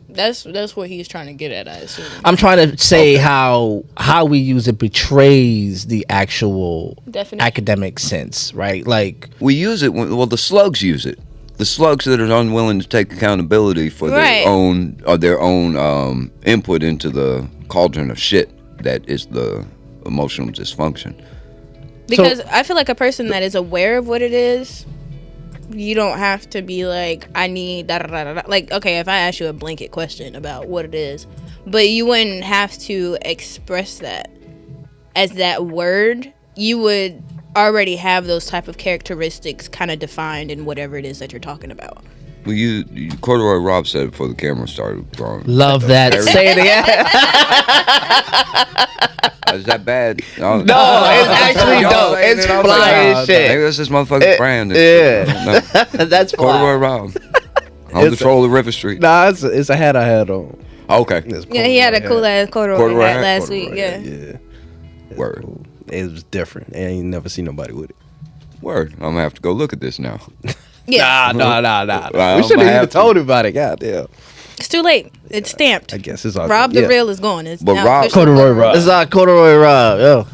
That's what he's trying to get at, I assume. I'm trying to say how we use it betrays the actual Definition. academic sense, right? Like we use it. The slugs use it. The slugs that are unwilling to take accountability for Right. their own input into the cauldron of shit that is the emotional dysfunction. Because I feel like a person that is aware of what it is, you don't have to be like, I need da da da da. Like, okay, if I ask you a blanket question about what it is, but you wouldn't have to express that as that word, you would already have those type of characteristics kind of defined in whatever it is that you're talking about. Well, Corduroy Rob said it before the camera started growing. love that. Say it again. Is that bad? No, it's actually dope. It's fly as shit. Maybe that's his motherfucking brand. And yeah. shit. I don't know. That's Corduroy fly. Rob. On the troll of River Street. Nah, it's a hat I had on. Okay. Yeah, he had a cool ass corduroy hat last corduroy week. hat. Yeah. Yeah. Word. Cool. It was different. I ain't never seen nobody with it. Word. I'm gonna have to go look at this now. Yeah. Nah. Well, We should I have have even to. told him about it. God damn. It's too late. It's stamped. I guess it's all Rob good. the Real is gone. It's But now Rob- officially Corduroy gone. Rob. This is corduroy Rob. Yo.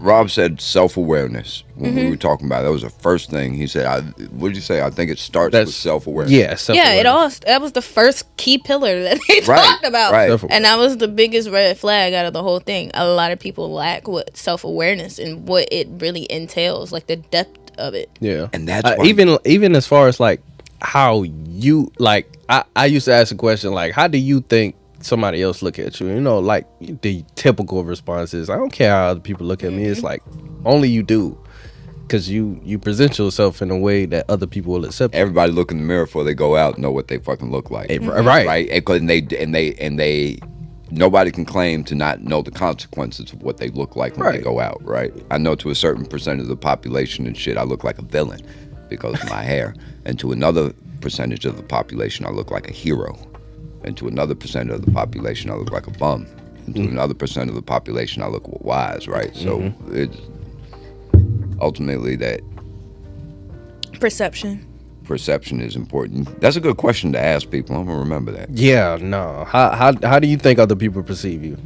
Rob said self-awareness when we were talking about it. That was the first thing he said. What did you say? I think it starts with self-awareness. Yeah. Yeah, that was the first key pillar that they Right, talked about. right. And that was the biggest red flag out of the whole thing. A lot of people lack what self-awareness and what it really entails, like the depth of it. Yeah. And that's why- even as far as like how you like I used to ask a question like, how do you think somebody else look at you? Like the typical response is, I don't care how other people look at me. It's like, only you do, because you present yourself in a way that other people will accept you. Everybody look in the mirror before they go out and know what they fucking look like. Right. Right. And they nobody can claim to not know the consequences of what they look like when they Right. go out. Right. I know to a certain percent of the population and shit, I look like a villain because of my hair, and to another percentage of the population, I look like a hero, and to another percent of the population, I look like a bum, and to another percent of the population, I look wise. Right. So it's ultimately that Perception. perception is important. That's a good question to ask people. I'm gonna remember that. Yeah, no. How do you think other people perceive you?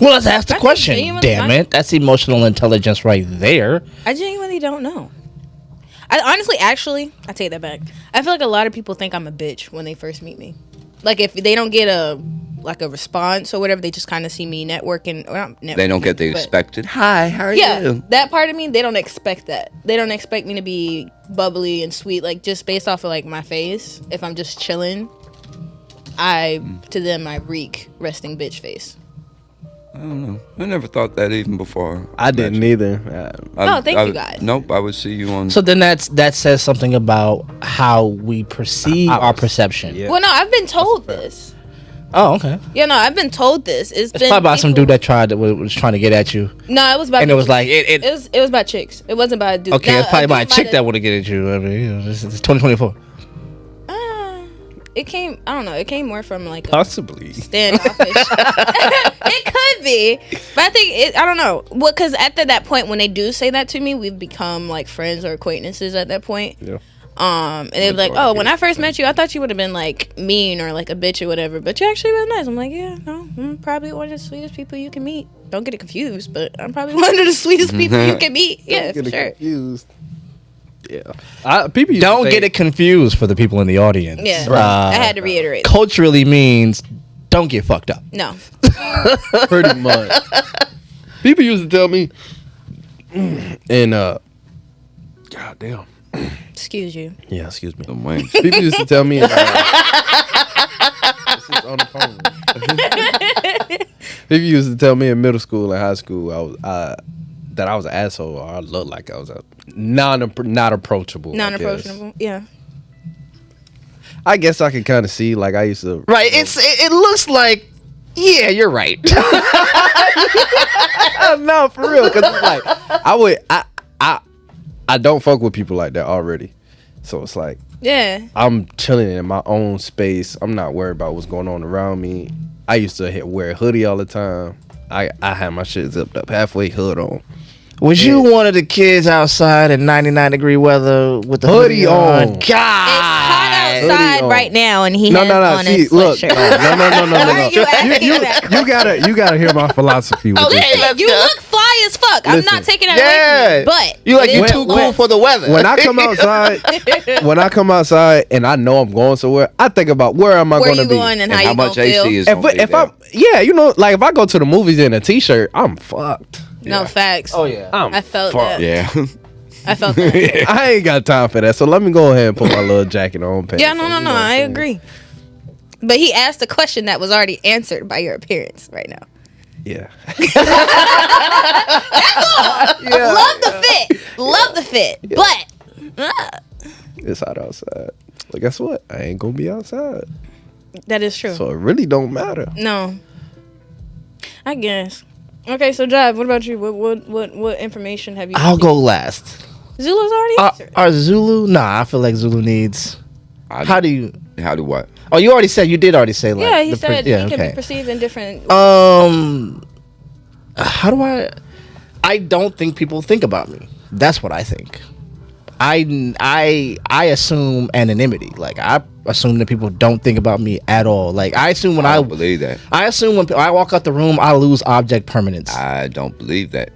Well, let's ask the That's question. genuinely Damn nice. it. That's emotional intelligence right there. I genuinely don't know. I take that back. I feel like a lot of people think I'm a bitch when they first meet me. Like if they don't get a response or whatever, they just kind of see me networking. Or not networking They don't get the but- expected. Hi, how are Yeah, you? that part of me, they don't expect that. They don't expect me to be bubbly and sweet, like just based off of like my face. If I'm just chilling, to them I reek resting bitch face. I don't know. I never thought that even before. I didn't either. Oh, thank you guys. Nope, I would see you on. So then that says something about how we perceive our perception. Yeah. Well, no, I've been told this. Oh, okay. Yeah, no, I've been told this. It's It's probably about some dude that was trying to get at you, No, it was about. and it was like it. It was about chicks. It wasn't about a dude. Okay, Now, it's probably about a dude chick might've- that would have get at you. I mean, this is 2024. It came. I don't know. It came more from like a Possibly. standoffish. It could be, but I think I don't know. Well, because at that point when they do say that to me, we've become like friends or acquaintances at that point. Yeah. And they'd be like, "Oh, when I first met you, I thought you would have been like mean or like a bitch or whatever, but you're actually really nice." I'm like, "Yeah, no, I'm probably one of the sweetest people you can meet. Don't get it confused, but I'm probably one of the sweetest people you can meet. Yeah, for sure. Confused. Yeah. People used to Don't say- get it confused for the people in the audience. Yeah, Uh, I had to reiterate. culturally means don't get fucked up. No, pretty much. People used to tell me, and God damn. excuse you. Yeah, excuse me. Some way. People used to tell me. This is on the phone. People used to tell me in middle school and high school that I was an asshole, or I looked like I was a not approachable. I guess. Non-approachable. Yeah. I guess I can kind of see. Like I used to. Right. It looks like. Yeah, you're right. No, for real. Because like I don't fuck with people like that already. So it's like. Yeah. I'm chilling in my own space. I'm not worried about what's going on around me. I used to wear a hoodie all the time. I had my shit zipped up halfway, hood on. Was you one of the kids outside in 99-degree weather with the hoodie on? God, It's hot outside right now, and he has on See, his look, sweatshirt. no. You gotta hear my philosophy with this. Okay, you look fly as fuck. I'm not taking that away from you, but you like you too cool for the weather. When I come outside, and I know I'm going somewhere, I think about where am I going to be, going and how you much gonna AC feel. is going to be there. like if I go to the movies in a t-shirt, I'm fucked. No facts. Oh yeah, I felt that. Yeah. I felt that. I ain't got time for that, so let me go ahead and put my little jacket on. Yeah, no. I agree. But he asked a question that was already answered by your appearance right now. Yeah. That's all. Yeah. Love the fit. Yeah. But it's hot outside. Well, guess what? I ain't gonna be outside. That is true. So it really don't matter. No. I guess. Okay, so Jive, what about you? What information have you? I'll go last. Zulu's already answered. Are Zulu? Nah, I feel like Zulu needs. How do what? Oh, you did already say like. Yeah, he said he can be perceived in different. How do I don't think people think about me. That's what I think. I assume anonymity. Like I assume that people don't think about me at all. Like I assume when I don't believe that. I assume when I walk out the room, I lose object permanence. I don't believe that.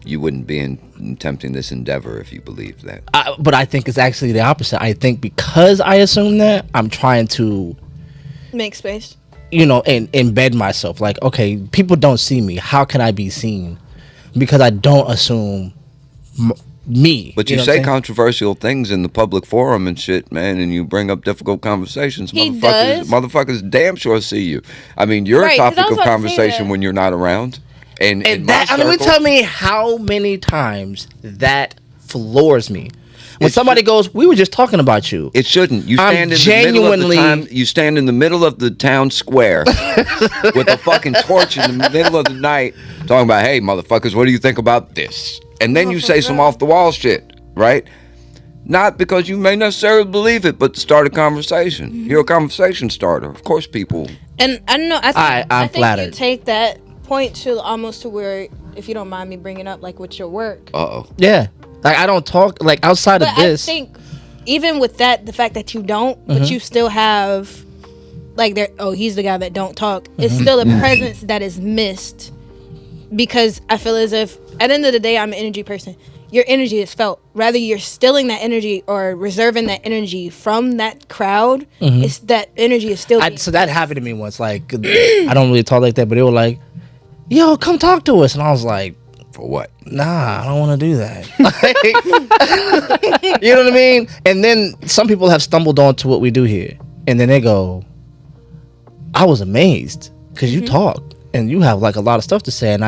You wouldn't be attempting this endeavor if you believed that. But I think it's actually the opposite. I think because I assume that, I'm trying to make space. And embed myself. Like, okay, people don't see me. How can I be seen? Because I don't assume me. But you say controversial things in the public forum and shit, man, and you bring up difficult conversations. Motherfuckers damn sure see you. I mean, you're a topic of conversation when you're not around. And that, let me tell me how many times that floors me. When somebody goes, we were just talking about you. It shouldn't. You stand you stand in the middle of the town square with a fucking torch in the middle of the night talking about, hey, motherfuckers, what do you think about this? And then you say some off-the-wall shit, right? Not because you may necessarily believe it, but to start a conversation. Mm-hmm. You're a conversation starter. Of course people... And I don't know. I think flattered. You take that point to almost to where, if you don't mind me bringing up, like with your work. Uh-oh. Yeah. Like I don't talk, like outside of this. I think even with that, the fact that you don't, but you still have, like, he's the guy that don't talk. It's still a presence that is missed. Because I feel as if, at the end of the day, I'm an energy person. Your energy is felt. Rather you're stealing that energy or reserving that energy from that crowd, it's that energy is still... So that happened to me once. Like, I don't really talk like that, but they were like, yo, come talk to us. And I was like... For what? Nah, I don't want to do that. You know what I mean? And then some people have stumbled onto what we do here. And then they go, I was amazed because you talk. And you have like a lot of stuff to say, and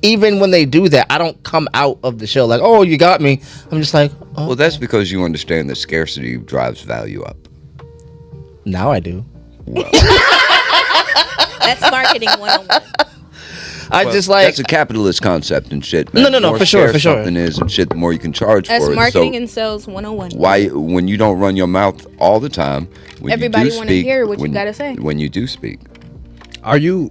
even when they do that, I don't come out of the show like, oh, you got me. I'm just like, oh. Well, that's because you understand that scarcity drives value up. Now I do. Well. That's marketing 101. That's a capitalist concept and shit, man. No, for sure. Something is and shit, the more you can charge for it. That's marketing and sales 101. Why, when you don't run your mouth all the time, when everybody want to hear what you gotta say. When you do speak. Are you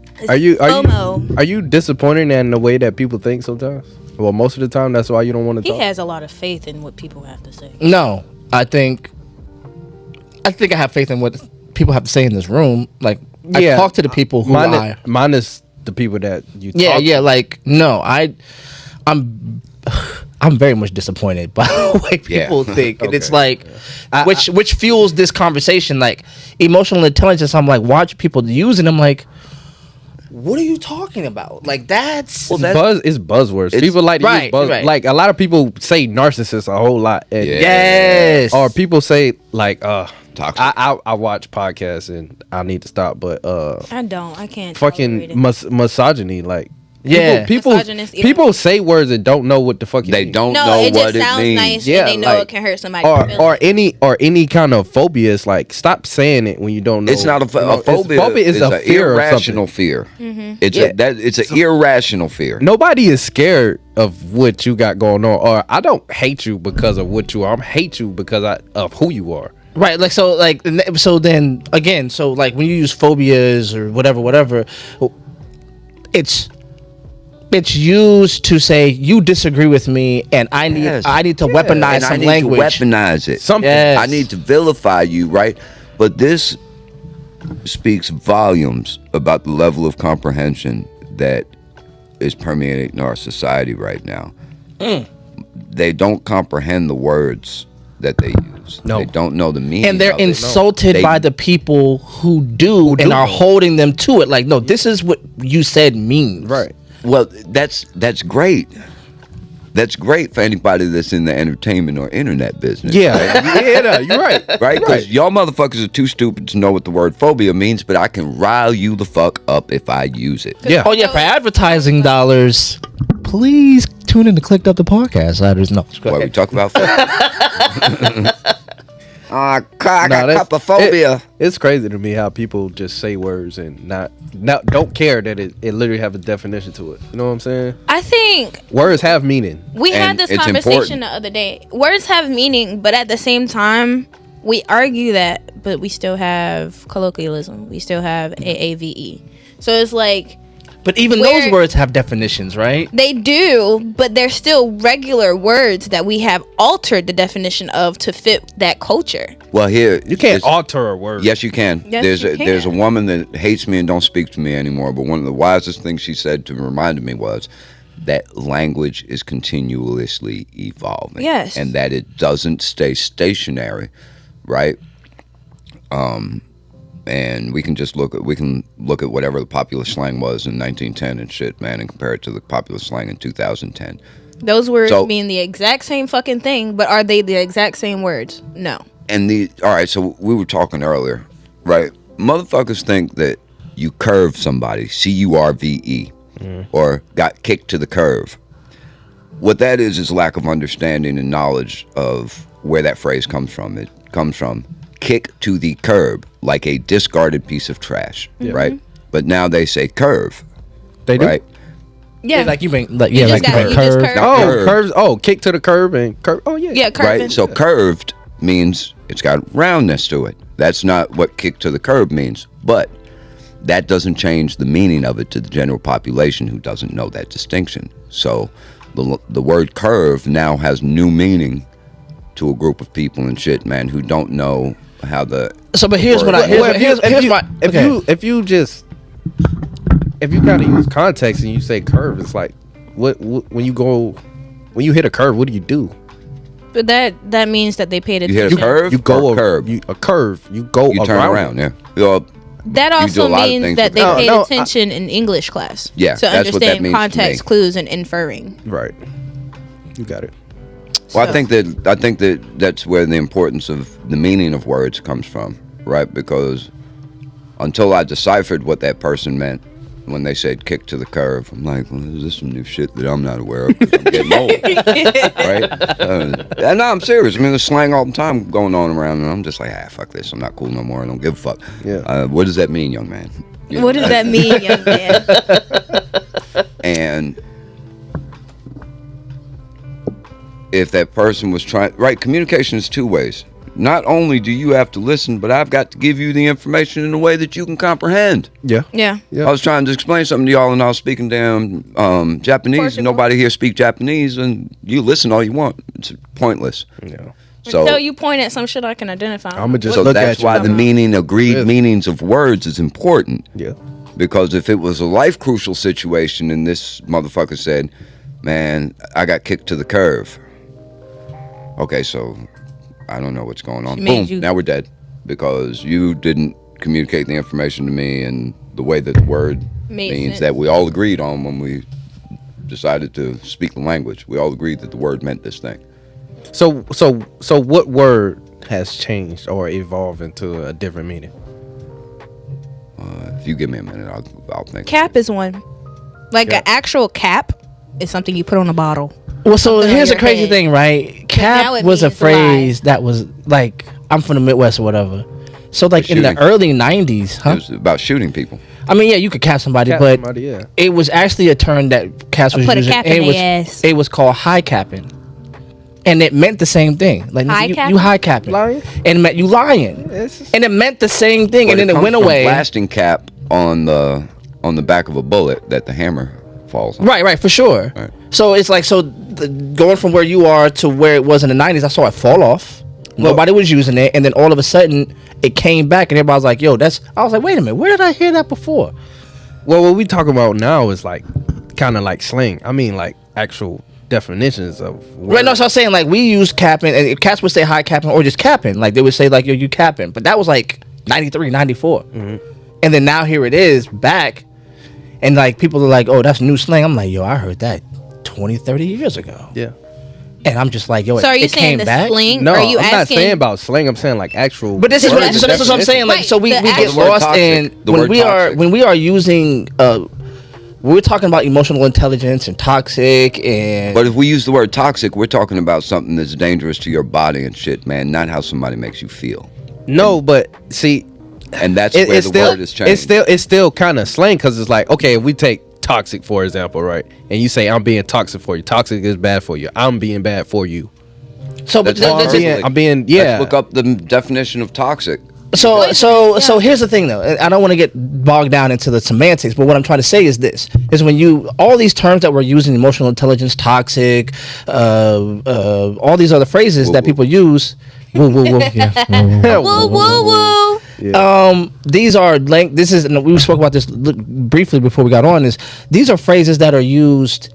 disappointed in the way that people think sometimes? Well, most of the time, that's why you don't want to talk. He has a lot of faith in what people have to say. No, I think I have faith in what people have to say in this room. Like, I talk to the people who mine is the people that you talk to. Yeah, like, no, I'm very much disappointed by the way people think. And it's like, which fuels this conversation. Like, emotional intelligence, I'm like, watch people using them like, what are you talking about? Like, that's... It's buzzwords. People like to use buzzwords. Like, a lot of people say narcissist a whole lot. Yes. Or people say, like, toxic. I watch podcasts and I need to stop, but... I don't. I can't. Fucking misogyny. Like, Yeah. Misogynist, yeah. People say words that don't know what the fuck it They means. don't No, know it what just it sounds means. nice, Yeah, and they know like- it can hurt somebody's or feelings. any kind of phobia is like, stop saying it when you don't know. It's not a It's- phobia. Phobia is it's a an fear irrational of something. fear. Mm-hmm. It's an irrational fear. Nobody is scared of what you got going on, or I don't hate you because of what you are. I hate you because of who you are. Right, like so then again, so like when you use phobias or whatever, it's used to say you disagree with me and I need Yes. to weaponize And I some need language. to weaponize it. Something. Yes. I need to vilify you, right? But this speaks volumes about the level of comprehension that is permeating our society right now. They don't comprehend the words that they use. No. They don't know the meaning. And they're of it. insulted They- by the people who do and are holding them to it. Like, no, this is what you said means. Right. Well, that's great. That's great for anybody that's in the entertainment or internet business. Yeah, yeah, you're right. Right? Because y'all motherfuckers are too stupid to know what the word phobia means, but I can rile you the fuck up if I use it. Yeah. Oh yeah, for advertising dollars, please tune in to Clicked Up the Podcast. No, go Why we ahead. talk about phobia? I got Nah, cupophobia. It's crazy to me how people just say words and not don't care that it literally have a definition to it. You know what I'm saying? I think Words have meaning. we had And this it's conversation important. the other day. Words have meaning, but at the same time, we argue that, but we still have colloquialism. We still have AAVE. So it's like, But even Where- those words have definitions, right? they do, but they're still regular words that we have altered the definition of to fit that culture. Well, here You can't there's- alter a word. Yes, you can. Yes, there's you there's a can. woman that hates me and don't speak to me anymore. But one of the wisest things she said to remind me was that language is continuously evolving. Yes. and that it doesn't stay stationary, right? And we can look at whatever the popular slang was in 1910 and shit, man, and compare it to the popular slang in 2010. Those words So- mean the exact same fucking thing, but are they the exact same words? No. And all right, so we were talking earlier, right? Motherfuckers think that you curve somebody, CURVE, or got kicked to the curve. What that is lack of understanding and knowledge of where that phrase comes from. It comes from kick to the curb, like a discarded piece of trash, right? But now they say curve, They do. right? Yeah. Like you been like You yeah, just like got- you you been just curved. curved. Not Oh, curved. curves. Oh, kick to the curb and curve. Oh yeah. yeah, curving. Right? So curved means it's got roundness to it. That's not what kick to the curb means. But that doesn't change the meaning of it to the general population who doesn't know that distinction. So the word curve now has new meaning to a group of people and shit, man, who don't know how the So, but here's what I Well, here's my okay. If you gotta use context and you say curve, it's like what when you hit a curve, what do you do? But that means that they paid you attention. hit a curve You go or curve. a curve. You go You turn around, yeah. Well, That do also a lot of means things that with they that. paid No, attention in English class. Yeah, to that's what that understand means to context me. clues and inferring. Right. You got it. Well, So- I think that that's where the importance of the meaning of words comes from, right? Because until I deciphered what that person meant when they said "kick to the curve," I'm like, well, is this some new shit that I'm not aware of? 'Cause I'm getting old, right? And no, I'm serious. I mean, there's slang all the time going on around, and I'm just like, fuck this. I'm not cool no more. I don't give a fuck. Yeah. What does that mean, young man? You know, What does that mean, young man? And if that person was trying, right, communication is two ways. Not only do you have to listen, but I've got to give you the information in a way that you can comprehend. Yeah. Yeah. Yeah. I was trying to explain something to y'all, and I was speaking damn Japanese. Portugal. Nobody here speak Japanese, and you listen all you want. It's pointless. Yeah. So, Until you point at some shit I can identify. I'ma just so look that's at you. why the agreed Yeah. meanings of words is important. Yeah. Because if it was a life crucial situation and this motherfucker said, man, I got kicked to the curve. Okay, so I don't know what's going on. She made Boom, you- now we're dead. Because you didn't communicate the information to me and the way that the word Made means sense. that we all agreed on when we decided to speak the language. We all agreed that the word meant this thing. So what word has changed or evolved into a different meaning? If you give me a minute, I'll think. Cap is one. Like an actual cap is something you put on a bottle. Well, so here's the your crazy head. thing, right? now Cap it was a means phrase that was like, I'm from the Midwest or whatever. So like in the shooting. early 90s, It huh? was about shooting people. I mean, yeah, you could cap somebody, Cap but somebody, yeah. it was actually a term that Cass was Put a using. cap and in it was their ass. it was called high capping. And it meant the same thing. Like High you capping? high capping. Lying? And it meant you lying. And it meant the same thing, But and then it comes went from away. Blasting cap on the back of a bullet that the hammer falls on. Right, for sure. Right. So it's like going from where you are to where it was in the 90s, I saw it fall off. Nobody was using it, and then all of a sudden it came back, and everybody was like, "Yo, that's." I was like, "Wait a minute, where did I hear that before?" Well, what we talk about now is like kind of like slang. I mean, like actual definitions of words. Right, no, so I'm saying like we use capping, and cats would say high capping or just capping. Like they would say like, "Yo, you capping," but that was like 93, 94. And then now here it is back, and like people are like, "Oh, that's new slang." I'm like, "Yo, I heard that 20, 30 years ago." Yeah. And I'm just like, "Yo, So are you it saying came the back." sling? No, Or are you I'm asking? not saying about slang. I'm saying like actual. But this is words what, and so that's what I'm saying. Like, Right, so we the get actual- The word lost toxic. in The when word we are toxic. using. We're talking about emotional intelligence and toxic and. But if we use the word toxic, we're talking about something that's dangerous to your body and shit, man, not how somebody makes you feel. No, but see, And that's it, where it's the still word is changed. it's still kind of slang because it's like, okay, if we take toxic for example, right, and you say I'm being toxic for you. Toxic is bad for you. I'm being bad for you. So, but That's I'm being yeah. Let's look up the definition of toxic. So here's the thing though. I don't want to get bogged down into the semantics, but what I'm trying to say is this: is when all these terms that we're using, emotional intelligence, toxic, all these other phrases that people use. Woo, woo, woo, yeah. Woo woo woo. These are this is, and we spoke about this briefly before we got on, is these are phrases that are used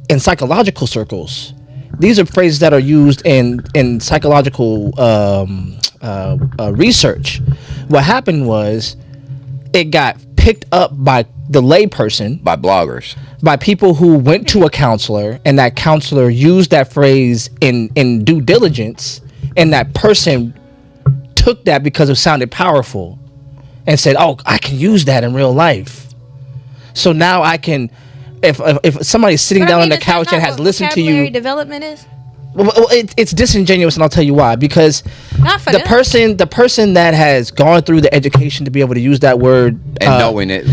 in psychological circles. These are phrases that are used in psychological research. What happened was it got picked up by the layperson, By bloggers. by people who went to a counselor, and that counselor used that phrase in due diligence, and that person took that because it sounded powerful and said, "Oh, I can use that in real life." So now I can, if somebody's sitting But I down mean, on the is that couch not and has what listened to vocabulary you, development is well, it's disingenuous, and I'll tell you why. Because not for the them. person that has gone through the education to be able to use that word And knowing it.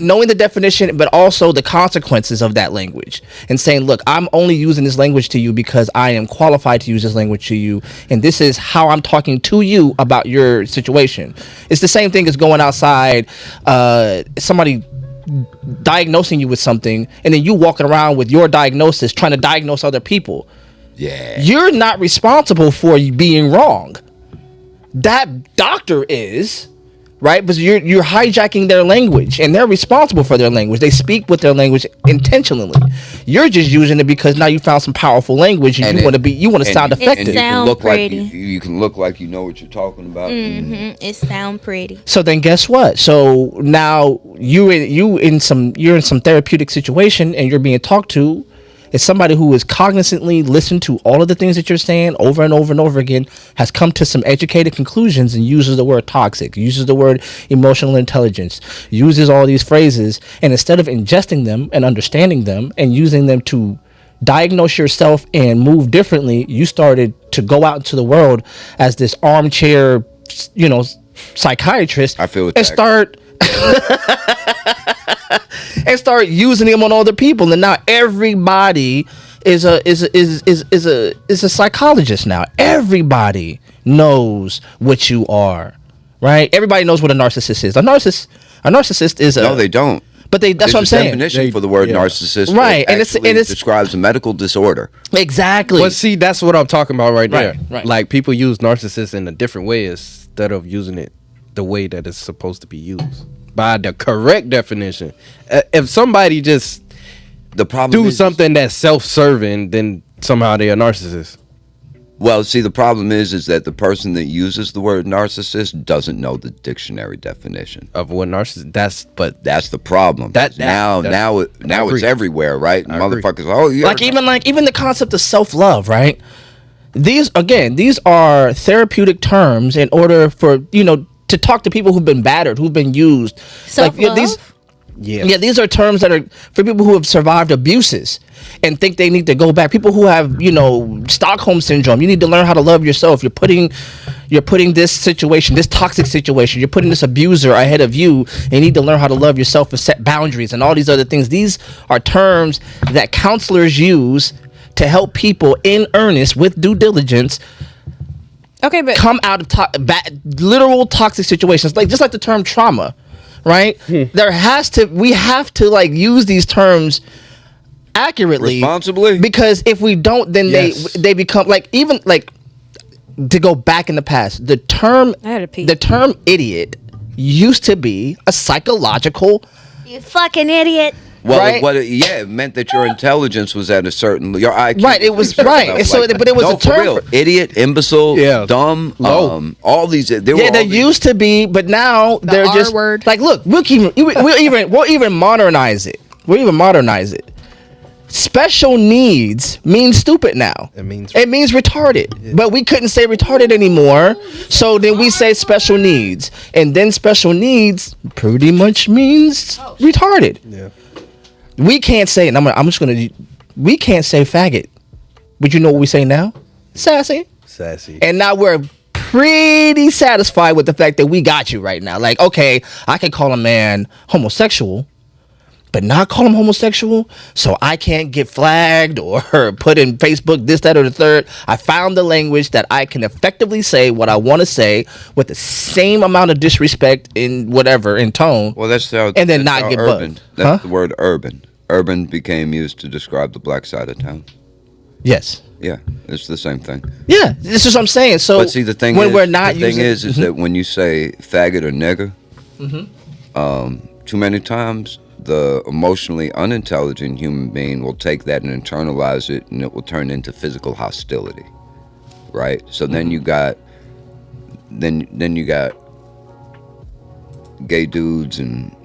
knowing the definition, but also the consequences of that language, and saying, "Look, I'm only using this language to you because I am qualified to use this language to you, and this is how I'm talking to you about your situation." It's the same thing as going outside, somebody diagnosing you with something, and then you walking around with your diagnosis trying to diagnose other people. Yeah. You're not responsible for you being wrong. That doctor is, right? But you're hijacking their language, and they're responsible for their language. They speak with their language intentionally. You're just using it because now you found some powerful language, and you want to sound and effective. you can Sound look like pretty. you can look like you know what you're talking about. It sound pretty. So then, guess what? So now you're in some therapeutic situation, and you're being talked to. It's somebody who is cognizantly listened to all of the things that you're saying over and over and over again, has come to some educated conclusions, and uses the word toxic, uses the word emotional intelligence, uses all these phrases, and instead of ingesting them and understanding them and using them to diagnose yourself and move differently, you started to go out into the world as this armchair, psychiatrist. I feel and attacked. start using them on other people, and now everybody is a psychologist. Now everybody knows what you are, right? Everybody knows what a narcissist is. A narcissist is a No, they don't. But that's There's what I'm a saying. definition for the word narcissist, Right, that and it's actually describes a medical disorder. Exactly. But see, that's what I'm talking about right there. Right. Like people use narcissists in a different way instead of using it the way that it's supposed to be used by the correct definition. If somebody just The problem do is, something that's self-serving, then somehow they're a narcissist. Well, see, the problem is that the person that uses the word narcissist doesn't know the dictionary definition. Of what narcissist? That's the problem. Now it's agree. everywhere, right? I agree. Motherfuckers, oh yeah. even the concept of self-love, right? These are therapeutic terms in order for to talk to people who've been battered, who've been used. Self-love? Yeah, these are terms that are for people who have survived abuses and think they need to go back. People who have, Stockholm syndrome. You need to learn how to love yourself. You're putting this situation, this toxic situation, you're putting this abuser ahead of you, and you need to learn how to love yourself and set boundaries and all these other things. These are terms that counselors use to help people in earnest with due diligence but come out of literal toxic situations, just like the term trauma, right? We have to use these terms accurately, responsibly, because if we don't, then they become to go back in the past. The term idiot used to be a psychological. You fucking idiot. Well, right? It meant that your intelligence was at your IQ. Right, it was right. But it was a term for real. Idiot, imbecile, dumb, all these. There used to be, but now they're just word. Look, we'll even modernize it. We'll even modernize it. Special needs means stupid now. It means retarded. Yeah. But we couldn't say retarded anymore. So then we say special needs. And then special needs pretty much means retarded. Yeah. We can't say, and we can't say faggot. But you know what we say now? Sassy. And now we're pretty satisfied with the fact that we got you right now. Okay, I can call a man homosexual, but not call him homosexual, so I can't get flagged or put in Facebook this, that, or the third. I found the language that I can effectively say what I want to say with the same amount of disrespect in tone. Well, that's how. And then not get urban. bugged. That's the word urban. Urban became used to describe the black side of town. Yes. Yeah, it's the same thing. Yeah, this is what I'm saying. So, but see, the thing is that when you say faggot or nigger, too many times the emotionally unintelligent human being will take that and internalize it, and it will turn into physical hostility, right? So then you got gay dudes and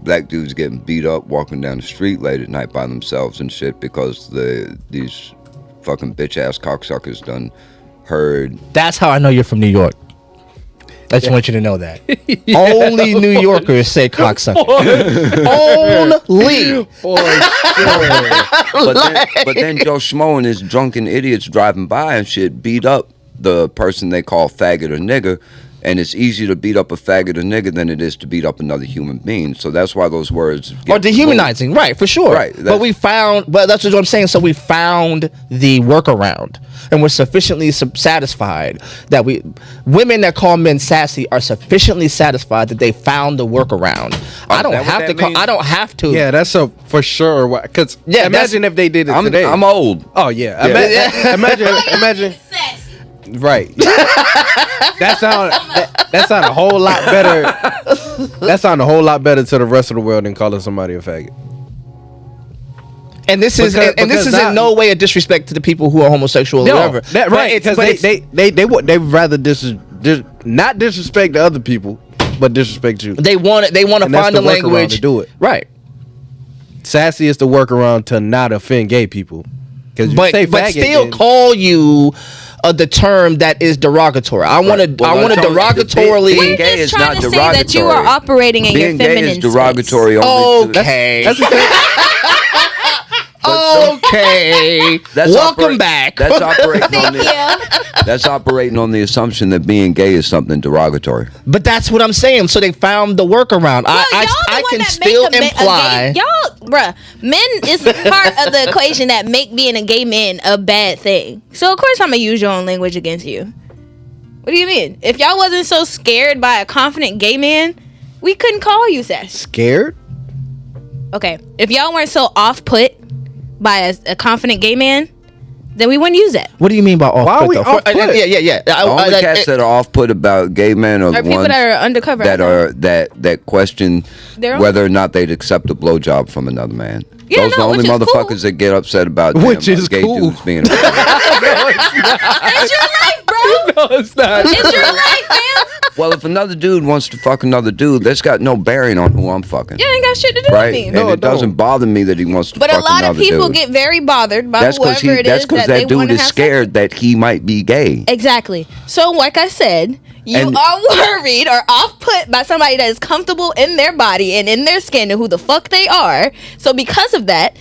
black dudes getting beat up walking down the street late at night by themselves and shit because these fucking bitch ass cocksuckers done heard. That's how I know you're from New York. I just want you to know that. Only New Yorkers say cocksucker. Only. But then Joe Schmo and his drunken idiots driving by and shit beat up the person they call faggot or nigger. And it's easier to beat up a faggot or nigger than it is to beat up another human being. So that's why those words are dehumanizing, right? For sure. Right. But that's what I'm saying. So we found the workaround, and we're sufficiently satisfied that women that call men sassy are sufficiently satisfied that they found the workaround. I don't have to. Yeah, that's for sure. Because imagine if they did it today. I'm old. Oh yeah. Imagine. Right. That sound a whole lot better. That sound a whole lot better to the rest of the world than calling somebody a faggot. And this is in no way a disrespect to the people who are homosexual or whatever. Right? Because they rather not disrespect the other people, but disrespect you. They want to find the language to do it. Right. Sassy is the workaround to not offend gay people. But still call you the term that is derogatory. I want to derogatorily. Being gay is not derogatory. Say that you are operating in your feminine space. Being gay is derogatory. Okay. Okay. Welcome back. That's operating on the assumption that being gay is something derogatory. But that's what I'm saying. So they found the workaround. I can still imply. Men is part of the equation that make being a gay man a bad thing. So of course I'm gonna use your own language against you. What do you mean? If y'all wasn't so scared by a confident gay man, we couldn't call you that. Scared? Okay. If y'all weren't so off-put by a confident gay man, then we wouldn't use that. What do you mean by off-put? Why are we off-put? Yeah. The only cats that are off-put about gay men are the people ones that are undercover that question whether or not they'd accept a blowjob from another man. Yeah, those are the only motherfuckers that get upset about gay dudes being. It's your life, bro. No, it's not. It's your life, man. Well, if another dude wants to fuck another dude, that's got no bearing on who I'm fucking. Yeah, ain't got shit to do right? with me. And it doesn't bother me that he wants to fuck another dude. But a lot of people get very bothered by whoever it is that's because that dude is scared that he might be gay. Exactly. So, like I said, You are worried or off put by somebody that is comfortable in their body and in their skin and who the fuck they are. So because of that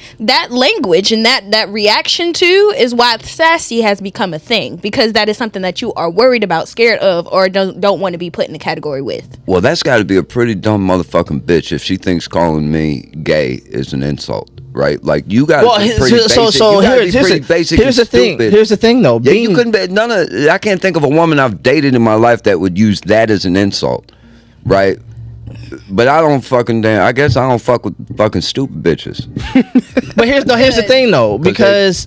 language and that reaction to is why sassy has become a thing, because that is something that you are worried about, scared of, or don't want to be put in the category with. Well, that's got to be a pretty dumb motherfucking bitch if she thinks calling me gay is an insult. Right, like you got to be pretty basic. Here's the thing, though. Yeah, you couldn't be I can't think of a woman I've dated in my life that would use that as an insult, right? But I don't fucking I guess I don't fuck with fucking stupid bitches. But here's the thing, though, because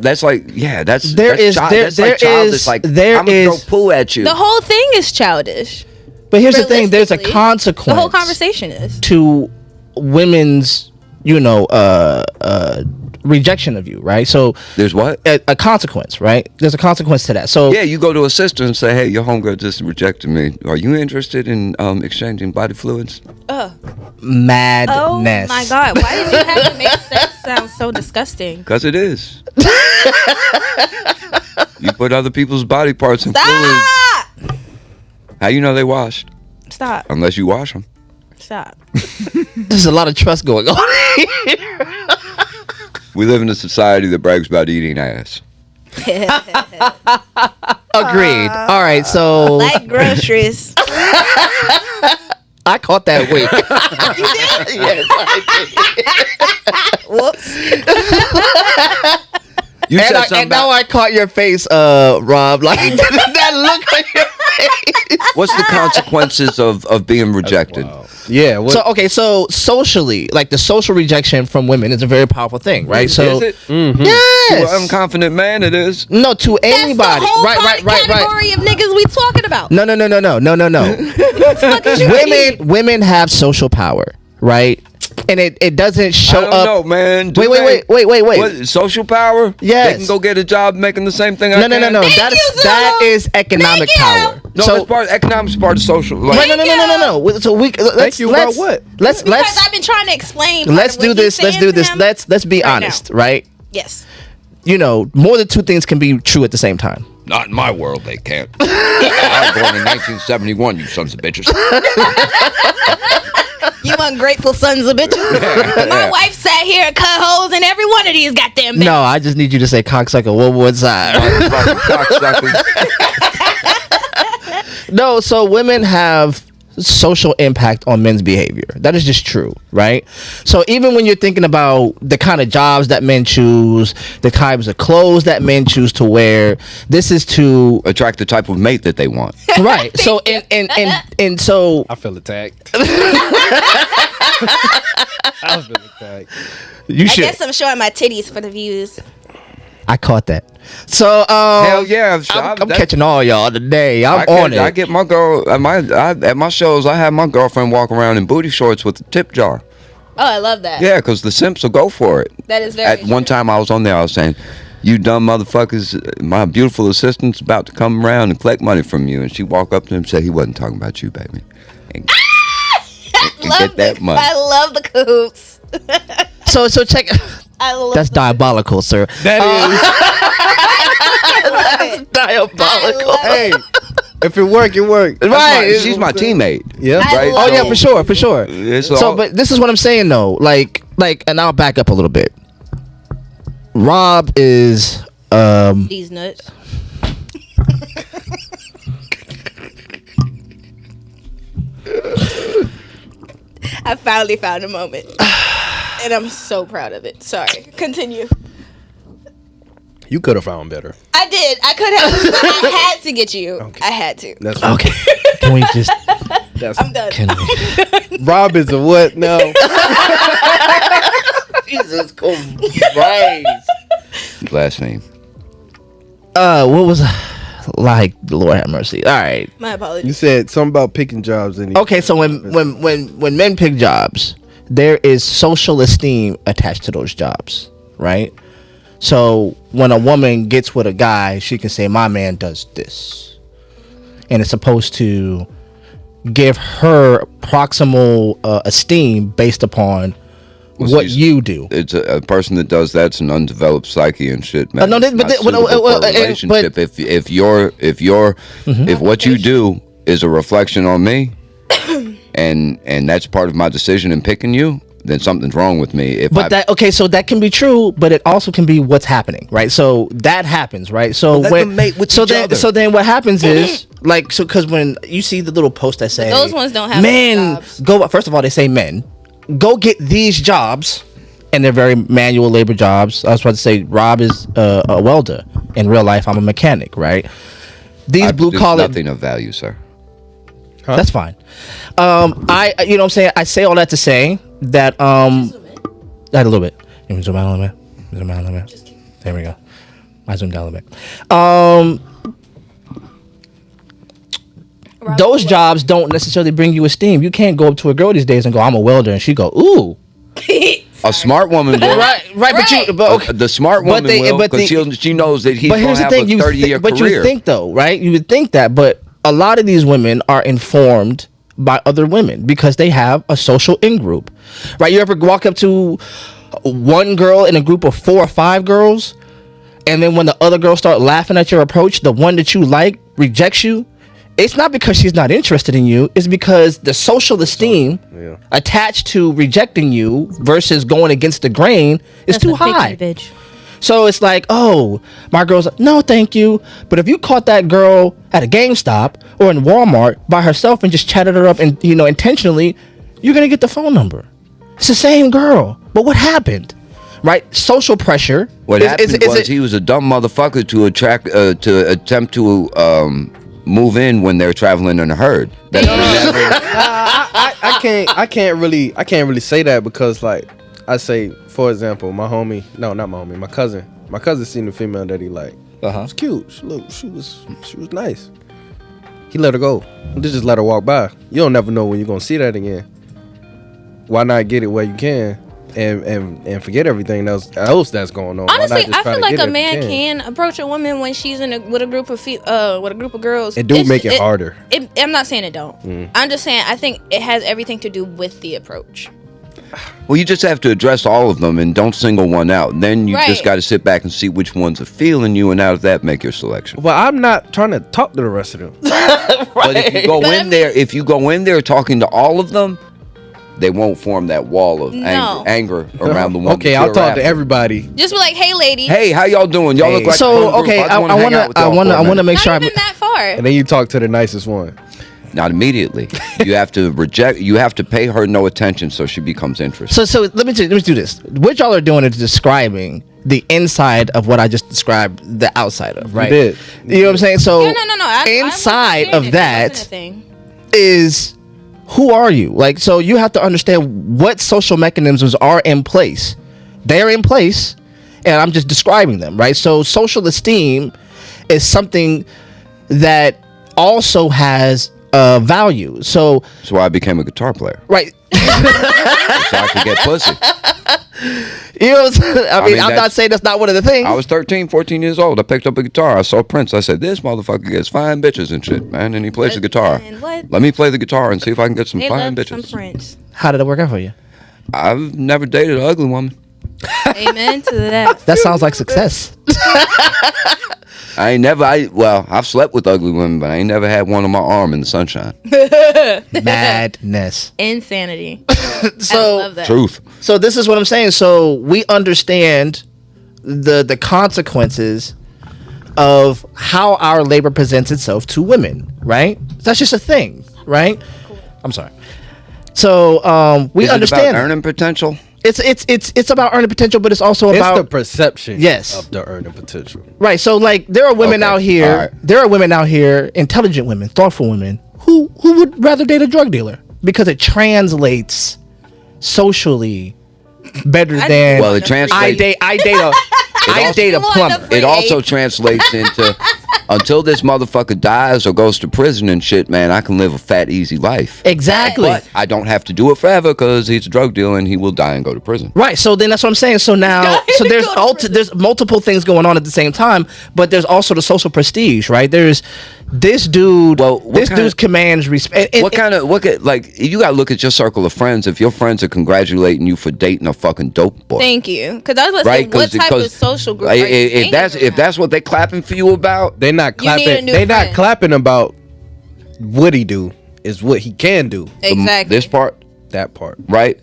that's like that's childish. Like I'm gonna throw poo at you. The whole thing is childish. But here's the thing: there's a consequence. The whole conversation is to women's, rejection of you, right? So there's what? A consequence, right? There's a consequence to that. So yeah, you go to a sister and say, hey, your homegirl just rejected me. Are you interested in exchanging body fluids? Madness. Oh my God, why did you have to make sex sound so disgusting? Because it is. You put other people's body parts in fluids. How you know they washed? Stop. Unless you wash them. Stop. There's a lot of trust going on here. We live in a society that brags about eating ass. Agreed. All right, so like groceries. I caught that week. You did? Yes, I did. Whoops. You said something and now I caught your face, Rob. Like that look on your face. What's the consequences of being rejected? Yeah. So socially, like the social rejection from women is a very powerful thing, right? So is it? Mm-hmm. Yes. To an unconfident man, it is. No, to anybody. That's the whole right. category of niggas we talking about. No. Women have social power, right? And it doesn't show up. No, man. Wait. What, social power? Yes. They can go get a job making the same thing. No. That is economic power. No, that's part. Economics part of social. Like, No. So let's about what? Let's because I've been trying to explain. Let's do this. Let's be honest, right? Yes. More than two things can be true at the same time. not in my world, they can't. I was born in 1971, you sons of bitches. You ungrateful sons of bitches. My wife sat here and cut holes in every one of these goddamn bitches. No, I just need you to say cocksucker one more time. No, so women have social impact on men's behavior. That is just true, right? So even when you're thinking about the kind of jobs that men choose, the types of clothes that men choose to wear, this is to attract the type of mate that they want. Right. So and so I feel attacked. I feel attacked. You should. I guess I'm showing my titties for the views. I caught that. So hell yeah, I'm catching all y'all today. I'm on it. I get my girl at my shows. I have my girlfriend walk around in booty shorts with a tip jar. Oh, I love that. Yeah, because the simps will go for it. That is very At true. one time I was on there, I was saying, "You dumb motherfuckers! My beautiful assistant's about to come around and collect money from you." And she walked up to him and said, "He wasn't talking about you, baby." And get that money. I love the cahoots. So check. I love That's diabolical, sir. That That's diabolical. Hey, if it work, it work. Right. She's my teammate. Yeah. Right? Oh yeah, for sure. So, But this is what I'm saying though. Like, and I'll back up a little bit. Rob is these nuts. I finally found a moment. And I'm so proud of it. Sorry. Continue. You could have found better. I did. I could have. I had to get you. Okay. I had to. That's okay. Can we just? I'm done. Can we? Rob is a what now? Jesus Christ. last name. What was like? Lord have mercy. All right. My apologies. You said something about picking jobs. Okay, so when men pick jobs, there is social esteem attached to those jobs, right? So when a woman gets with a guy, she can say, "My man does this," and it's supposed to give her proximal esteem based upon what you do. It's a person that does that's an undeveloped psyche and shit, man. No, It's not suitable for a relationship. If what you do is a reflection on me, and that's part of my decision in picking you, then something's wrong with me. So that can be true, but it also can be what's happening, right? So that happens, right? So let them mate with each other. So then what happens is because when you see the little post that say those ones don't have men jobs. Go. First of all, they say men go get these jobs, and they're very manual labor jobs. I was about to say Rob is a welder. In real life, I'm a mechanic, right? These blue collar nothing of value, sir. Huh? That's fine. You know what I'm saying? I say all that to say that a little bit. You want me to zoom out a little bit? Zoom out a little bit. There we go. I zoomed down a little bit. Those jobs don't necessarily bring you esteem. You can't go up to a girl these days and go, "I'm a welder," and she go, "Ooh." A smart woman will. Right. The smart woman will, because she knows that he's going to have a 30-year career. But you would think, though, right? You would think that, but a lot of these women are informed by other women because they have a social in-group, right? You ever walk up to one girl in a group of 4 or 5 girls, and then when the other girls start laughing at your approach, the one that you like rejects you? It's not because she's not interested in you. It's because the social esteem attached to rejecting you versus going against the grain is too high. Bitch. So it's like, oh, my girl's like, no, thank you. But if you caught that girl at a GameStop or in Walmart by herself and just chatted her up and, intentionally, you're going to get the phone number. It's the same girl. But what happened? Right? Social pressure. What happened was he was a dumb motherfucker to attempt to move in when they're traveling in a herd. I can't really say that because, like, I say, for example, my cousin seen the female that he liked. It's cute. She was nice. He let her go. Just let her walk by. You don't never know when you're gonna see that again. Why not get it where you can and forget everything else that's going on? Honestly, I feel like a man can approach a woman when she's with a group of girls. It do make it harder. I'm not saying it don't. I'm just saying I think it has everything to do with the approach. Well, you just have to address all of them and don't single one out. And then you just got to sit back and see which ones are feeling you, and out of that, make your selection. Well, I'm not trying to talk to the rest of them. But if you go in there talking to all of them, they won't form that wall of anger around the one. Okay, I'll talk to everybody. Just be like, "Hey, lady. Hey, how y'all doing? Y'all look like so okay. I want to make sure not even that far." And then you talk to the nicest one. Not immediately. You have to reject. You have to pay her no attention so she becomes interested. So let me do this. What y'all are doing is describing the inside of what I just described the outside of, right? You did. You know what I'm saying? So no. Inside of that is who are you? Like, so you have to understand what social mechanisms are in place. They're in place, and I'm just describing them, right? So social esteem is something that also has value. So that's why I became a guitar player. Right. So I could get pussy. You know what I'm saying? I'm not saying that's not one of the things. I was 13, 14 years old. I picked up a guitar. I saw Prince. I said, this motherfucker gets fine bitches and shit, man. And he plays the guitar. Let me play the guitar and see if I can get some fine bitches. Some Prince. How did it work out for you? I've never dated an ugly woman. Amen to that. That sounds like success. I've slept with ugly women, but I ain't never had one on my arm in the sunshine. Madness. Insanity. So I love that. Truth. So this is what I'm saying. So we understand the consequences of how our labor presents itself to women, right? That's just a thing, right? I'm sorry. So we understand. Is it about earning potential? It's about earning potential, but it's also about the perception of the earning potential. Right. So like there are women out here. Right. There are women out here, intelligent women, thoughtful women, who would rather date a drug dealer because it translates socially better than. Well, it translates. I date a plumber. It also translates into until this motherfucker dies or goes to prison and shit, man, I can live a fat, easy life. Exactly. But I don't have to do it forever because he's a drug dealer and he will die and go to prison. Right. So then that's what I'm saying. So now, so there's multiple things going on at the same time, but there's also the social prestige, right? There's this dude. Well, dude commands respect. You gotta look at your circle of friends. If your friends are congratulating you for dating a fucking dope boy. Thank you. Because I was like, what type of social group? If that's what they clapping for you about, they're not clapping. They're not clapping about what he do is what he can do. Exactly. This part, That part. right?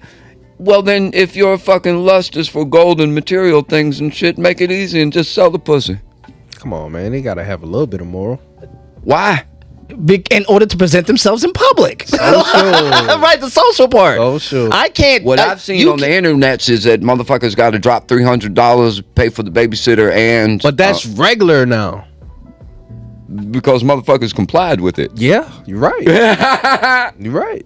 Well, then, if your fucking lust is for gold and material things and shit, make it easy and just sell the pussy. Come on, man. They gotta have a little bit of moral. Why? In order to present themselves in public. Social. Right, the social part. Social. I can't. What I've seen on the internet is that motherfuckers got to drop $300, pay for the babysitter, and But that's regular now. because motherfuckers complied with it. Yeah, you're right. You're right.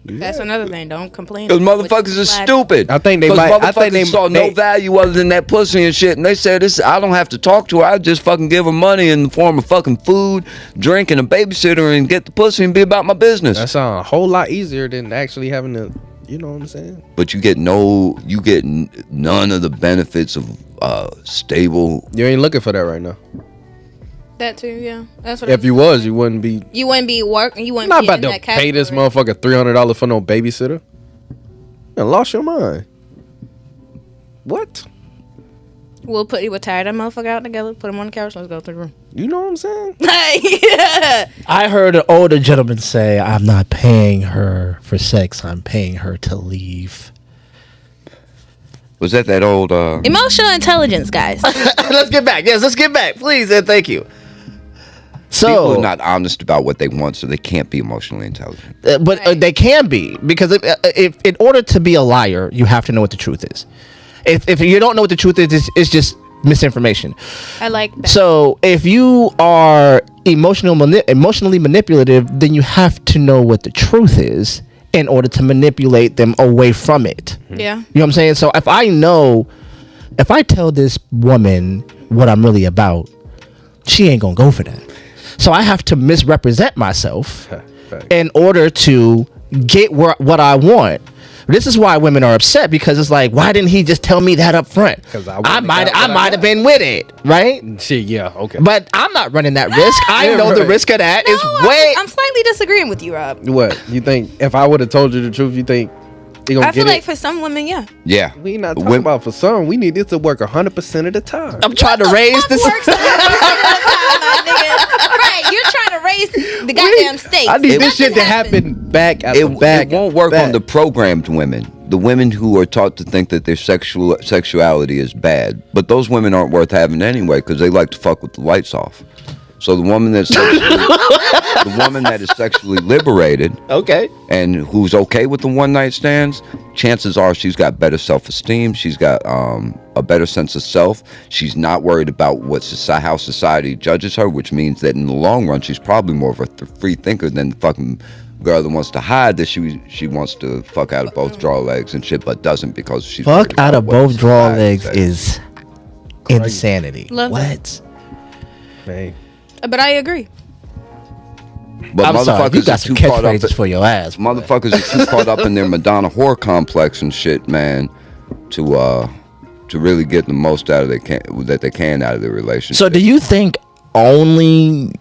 That's another thing. Don't complain. Because motherfuckers are stupid. I think they 'Cause might. I Motherfuckers think they saw no value other than that pussy and shit, and they said, "This, I don't have to talk to her. I just fucking give her money in the form of fucking food, drink, and a babysitter, and get the pussy and be about my business." That sounds a whole lot easier than actually having to. You know what I'm saying? But you get none of the benefits of stable. You ain't looking for that right now. That too, yeah. That's what. If you was, you wouldn't be. you wouldn't be working. You wouldn't Not be about in to that pay this category. motherfucker $300 for no babysitter. You lost your mind. What? We'll tie that motherfucker out together. Put him on the couch. Let's go to the room. You know what I'm saying? Yeah. I heard an older gentleman say, "I'm not paying her for sex. I'm paying her to leave." Was that old? Emotional intelligence, guys. Let's get back. Yes, let's get back, please, and thank you. So, People are not honest about what they want, so they can't be emotionally intelligent. but Right. they can be, because if in order to be a liar, you have to know what the truth is. If you don't know what the truth is, it's just misinformation. I like that. So if you are emotionally manipulative, then you have to know what the truth is in order to manipulate them away from it. Yeah. You know what I'm saying? So if I tell this woman what I'm really about, she ain't gonna go for that. So I have to misrepresent myself in order to get what I want. This is why women are upset, because it's like, why didn't he just tell me that up front? 'Cause I might have been with it, right? Shit, yeah, okay. But I'm not running that risk. I Yeah, know the right. risk of that is No, way. I'm slightly disagreeing with you, Rob. What? You think if I would have told you the truth, you think you gonna I feel get like it? for some women, yeah. Yeah, We not talking Women- about for some. We need this to work 100% of the time. I'm trying to raise this. Works 100% of the time, my nigga. Right, you're trying to raise the goddamn stakes. I need this Nothing shit to happen back at the it back. won't work back. on the programmed women, the women who are taught to think that their sexuality is bad. But those women aren't worth having anyway, because they like to fuck with the lights off. So the woman that's the woman that is sexually liberated Okay. and who's okay with the one night stands, chances are she's got better self-esteem. She's got a better sense of self. She's not worried about how society judges her, which means that in the long run, she's probably more of a free thinker than the fucking girl that wants to hide that she wants to fuck out of both draw legs and shit, but doesn't because she's Fuck worried out about of what both draw society legs says. is insanity. Love what? Man. But I agree. But I'm sorry. You motherfuckers got are some too caught up. catchphrases for your ass. Motherfuckers are too caught up in their Madonna whore complex and shit, man, to really get the most out of they can out of their relationship. So do you think only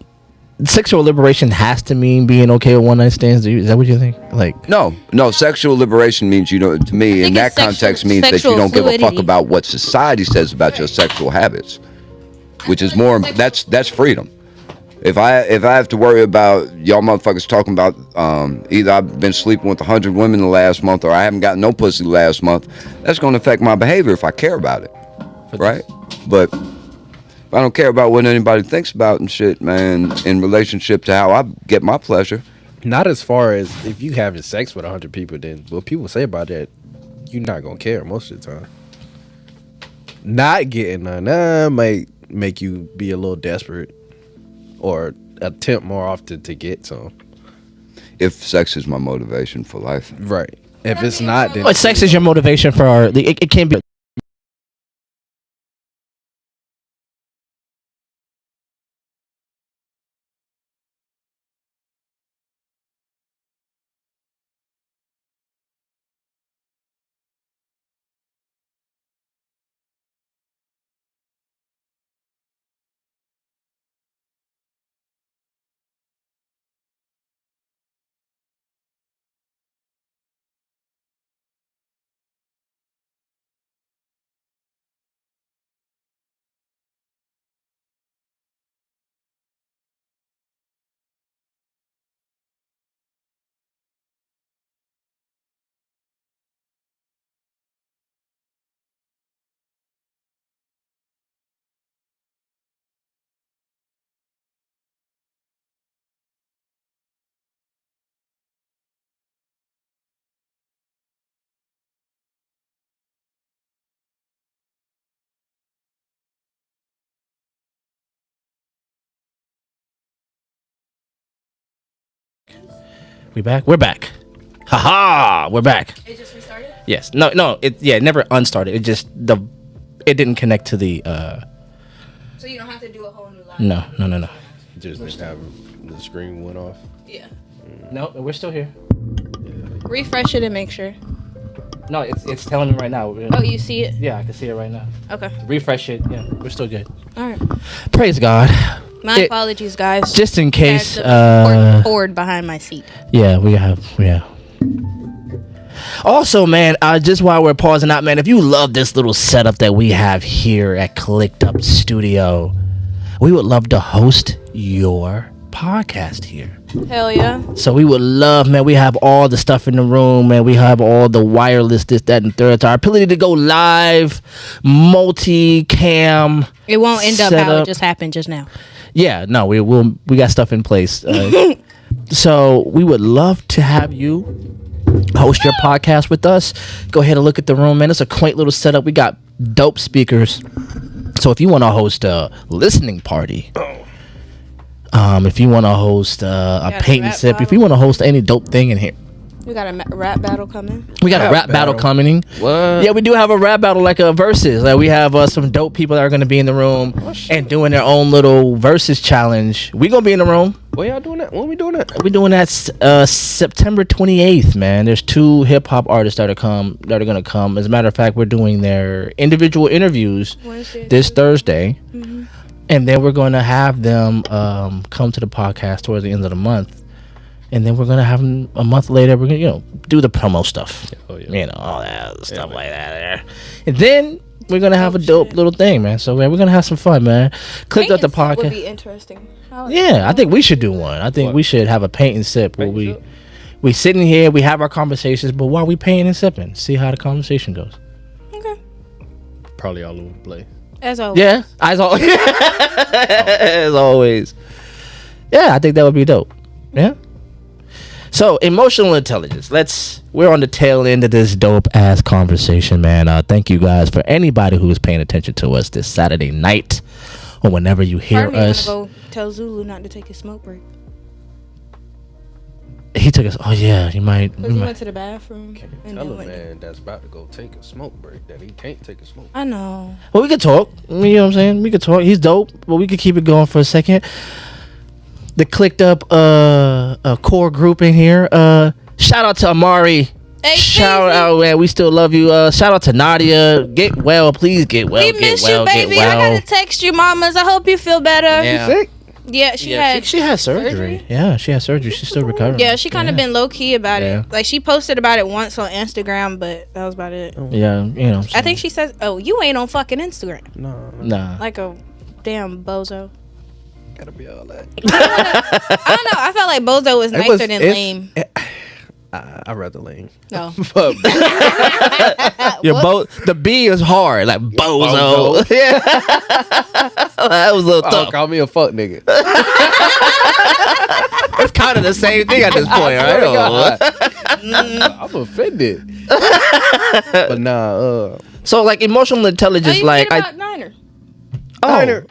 sexual liberation has to mean being okay with one night stands? Is that what you think? Like, No, sexual liberation means to me in think that it's sexual- context means that you sexual don't give a fuck fluidity. about what society says about your sexual habits, which is more that's freedom. If I have to worry about y'all motherfuckers talking about either I've been sleeping with 100 women the last month or I haven't got no pussy the last month, that's going to affect my behavior if I care about it, right? But if I don't care about what anybody thinks about and shit, man, in relationship to how I get my pleasure. Not as far as if you having sex with 100 people, then what people say about that, you're not gonna care most of the time. Not getting none might make you be a little desperate or attempt more often to get some. If sex is my motivation for life. Right. If it's not, then but sex is your motivation for it can be We back? We're back. Haha, we're back. It just restarted? Yes. No, it never unstarted. It just it didn't connect to the So you don't have to do a whole new line? No. Just didn't have the screen went off. Yeah. No, we're still here. Refresh it and make sure. No, it's telling me right now. Oh, you see it? Yeah, I can see it right now. Okay. Refresh it. Yeah, we're still good. All right. Praise God. My apologies, guys. Just in case. There's a cord behind my seat. Yeah, we have. Also, man, just while we're pausing out, man, if you love this little setup that we have here at Clicked Up Studio, we would love to host your podcast here. Hell yeah. So we would love, man, we have all the stuff in the room, man. We have all the wireless, this, that, and third. Our ability to go live, multi-cam. It won't end up how setup. it just happened just now. Yeah, no, we got stuff in place. So we would love to have you host your podcast with us. Go ahead and look at the room, man. It's a quaint little setup. We got dope speakers. So if you want to host a listening party, if you want to host a paint and sip, if you want to host any dope thing in here, We got a rap battle coming. we got a rap battle coming. What? Yeah, we do have a rap battle, like a versus. Like we have some dope people that are going to be in the room and doing their own little versus challenge. We gonna be in the room. Where y'all doing that? When we doing that? We're doing that September 28th, man. There's 2 hip hop artists that are gonna come. As a matter of fact, we're doing their individual interviews this Thursday, and then we're gonna have them come to the podcast towards the end of the month, and then we're gonna have them a month later. We're gonna do the promo stuff, all that stuff like that there, and then we're gonna have a dope little thing, man. So man, we're gonna have some fun, man. Clicked Up the podcast. Would be interesting. Yeah, I think we should do one. I think we should have a paint and sip where we sitting here, we have our conversations, but while we painting and sipping, see how the conversation goes. Okay. Probably all over the place. As always. Yeah, as always. As always. Yeah, I think that would be dope. Yeah. So emotional intelligence. We're on the tail end of this dope ass conversation, man. Thank you guys for anybody who is paying attention to us this Saturday night or whenever you hear us. Go tell Zulu not to take his smoke break. He took us. Oh yeah, you might. Because he went to the bathroom. And Tell then a went man that's about to go take a smoke break that he can't take a smoke. I know. Well, we could talk. You know what I'm saying? We could talk. He's dope, but we could keep it going for a second. The Clicked Up core group in here. Shout out to Amari. Hey, shout out, man. We still love you. Shout out to Nadia. Get well, please. Get well. We miss you, baby. I gotta text you, mamas. I hope you feel better. Yeah. Sick? Yeah, she had surgery. Yeah, she had surgery. She's still recovering. Yeah, she kind of been low key about it. Like she posted about it once on Instagram, but that was about it. Yeah, you know. I think she says, "Oh, you ain't on fucking Instagram." Nah. Like a damn bozo. Gotta be all that. I don't know. I felt like bozo was nicer than lame. I'd rather lame. No. The B is hard, like bozo. Yeah. That was a little tough. Call me a fuck nigga. It's kind of the same thing at this point, right? I'm offended. But nah, So like emotional intelligence, like Niner.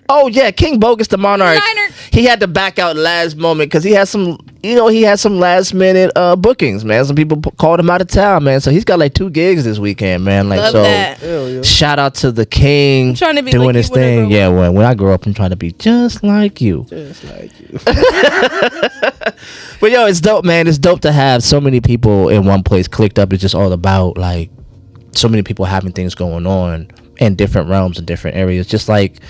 Oh yeah, King Bogus the Monarch. Niner. He had to back out last moment because he had some last minute bookings, man. Some people called him out of town, man. So he's got like 2 gigs this weekend, man. Like, Love so that. shout out to the King trying to be doing like his you thing. Yeah, when I grow up, I'm trying to be just like you. Just like you. But yo, it's dope, man. It's dope to have so many people in one place. Clicked Up is just all about like so many people having things going on in different realms and different areas. Just like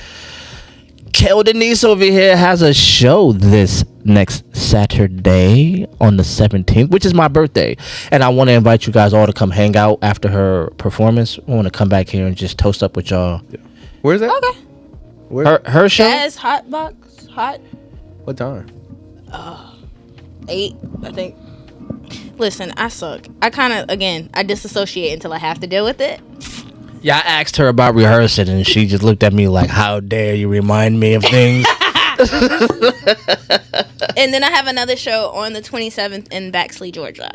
Kel Denise over here has a show this next Saturday on the 17th, which is my birthday. And I want to invite you guys all to come hang out after her performance. I want to come back here and just toast up with y'all. Where's that? Okay. Her show? Jazz Hot Box. Hot. What time? 8, I think. Listen, I suck. I kind of, again, I disassociate until I have to deal with it. Yeah, I asked her about rehearsing, and she just looked at me like, how dare you remind me of things? And then I have another show on the 27th in Baxley, Georgia.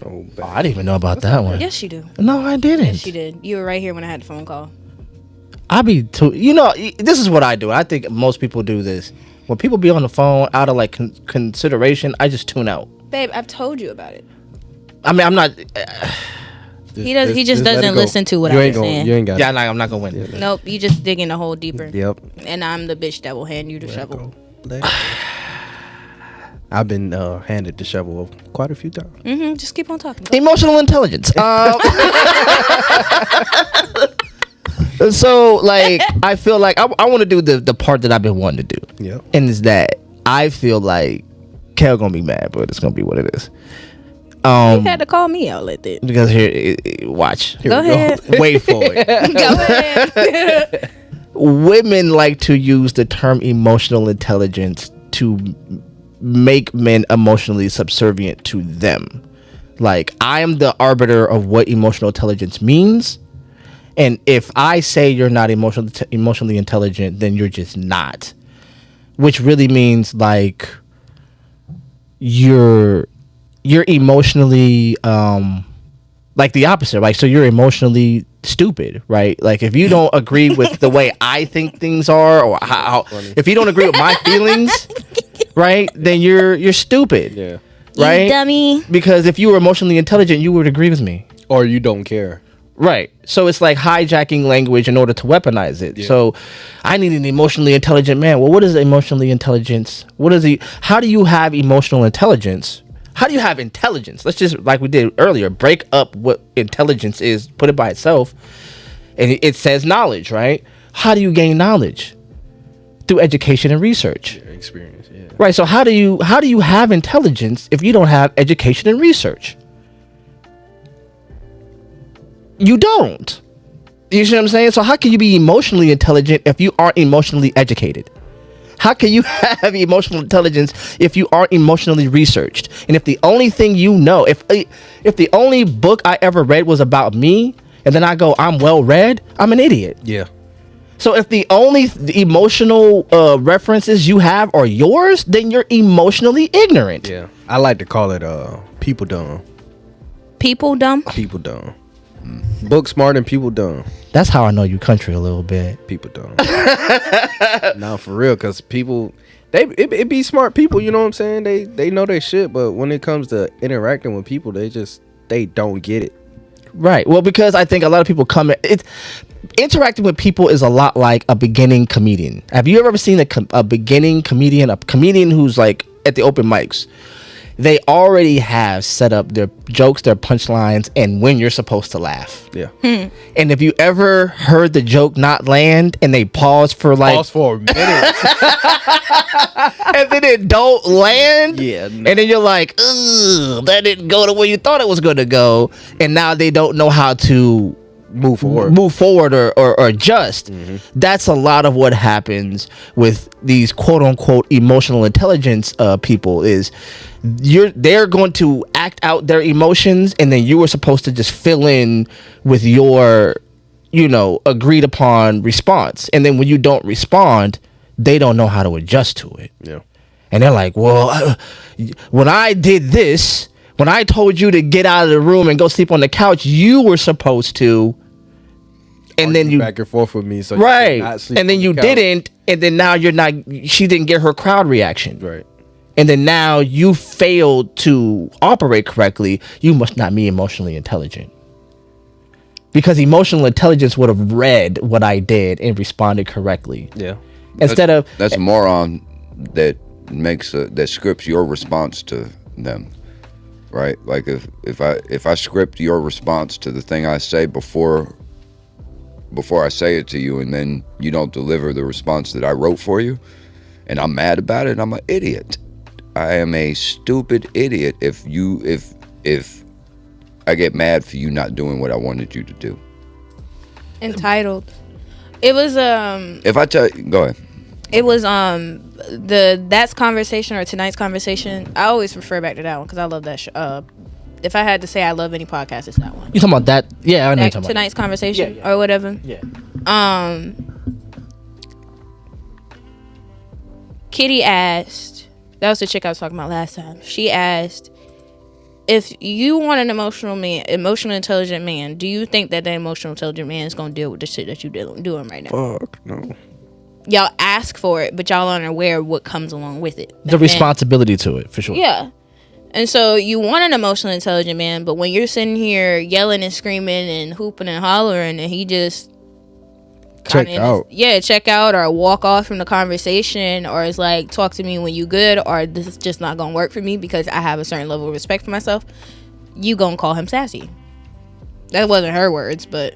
Oh, I didn't even know about that one. Yes, you do. No, I didn't. Yes, you did. You were right here when I had the phone call. I be too. This is what I do. I think most people do this. When people be on the phone out of like consideration, I just tune out. Babe, I've told you about it. I mean, I'm not. He just let it doesn't go. listen to what You I'm ain't gonna, saying. You ain't got Yeah, I'm not gonna win. Yeah. Nope, you just digging a hole deeper. Yep. And I'm the bitch that will hand you the shovel. I've been handed the shovel quite a few times. Just keep on talking. Emotional intelligence. So, like, I feel like I want to do the part that I've been wanting to do. Yep. And it's that I feel like Kel gonna be mad, but it's gonna be what it is. You had to call me out like that. Because watch. Here Go we ahead. Wait for it. Go ahead. Women like to use the term emotional intelligence to make men emotionally subservient to them. Like, I am the arbiter of what emotional intelligence means, and if I say you're not emotionally intelligent, then you're just not, which really means like you're emotionally like the opposite, right? So you're emotionally stupid, right? Like, if you don't agree with the way I think things are, or how if you don't agree with my feelings, right, then you're stupid. Yeah. Right? You dummy. Because if you were emotionally intelligent, you would agree with me. Or you don't care. Right. So it's like hijacking language in order to weaponize it. Yeah. So I need an emotionally intelligent man. Well, what is emotionally intelligence? How do you have emotional intelligence? How do you have intelligence? Let's just, like we did earlier, break up what intelligence is, put it by itself. And it says knowledge, right? How do you gain knowledge? Through education and research. Your experience, yeah. Right. So how do you have intelligence if you don't have education and research? You don't. You see what I'm saying? So how can you be emotionally intelligent if you aren't emotionally educated? How can you have emotional intelligence if you aren't emotionally researched? And if the only thing you know, if the only book I ever read was about me, and then I go, I'm well read, I'm an idiot. Yeah. So if the only emotional references you have are yours, then you're emotionally ignorant. Yeah. I like to call it people dumb. People dumb. People dumb. Book smart and people dumb. That's how I know you country a little bit. People dumb. No, for real, because people, it be smart people, you know what I'm saying? They know their shit, but when it comes to interacting with people, they don't get it. Right. Well, because I think a lot of people interacting with people is a lot like a beginning comedian. Have you ever seen a beginning comedian, a comedian who's like at the open mics? They already have set up their jokes, their punchlines, and when you're supposed to laugh. Yeah. And if you ever heard the joke not land and they pause for a minute and then it don't land, Yeah, no. and then you're like, ugh, that didn't go the way you thought it was going to go, and now they don't know how to move forward or adjust. That's a lot of what happens with these quote unquote emotional intelligence people. Is they're going to act out their emotions, and then you were supposed to just fill in with your agreed upon response, and then when you don't respond, they don't know how to adjust to it. Yeah. And they're like, well, when I did this, when I told you to get out of the room and go sleep on the couch, you were supposed to. And then you back and forth with me, so right, you not sleep and then on you the couch. didn't, and then now you're not. She didn't get her crowd reaction, Right. and then now you failed to operate correctly. You must not be emotionally intelligent, because emotional intelligence would have read what I did and responded correctly. Yeah. That's a moron that that scripts your response to them, right? Like if I script your response to the thing I say before I say it to you, and then you don't deliver the response that I wrote for you, and I'm mad about it, I'm an idiot. I am a stupid idiot if I get mad for you not doing what I wanted you to do. Entitled. It was If I tell you, go ahead. It was that's conversation or tonight's conversation. I always refer back to that one because I love that. If I had to say I love any podcast, it's that one. You talking about that? Yeah, I know you're talking about Tonight's conversation Yeah. or whatever. Yeah. Kitty asked. That was the chick I was talking about last time. She asked, if you want an emotionally intelligent man, do you think that emotional intelligent man is gonna deal with the shit that you doing right now? Fuck no. Y'all ask for it, but y'all aren't aware of what comes along with it. The responsibility to it, for sure. Yeah. And so you want an emotionally intelligent man, but when you're sitting here yelling and screaming and hooping and hollering, and he just Check out. check out or walk off from the conversation, or is like, talk to me when you good, or this is just not gonna work for me because I have a certain level of respect for myself, you gonna call him sassy. That wasn't her words, but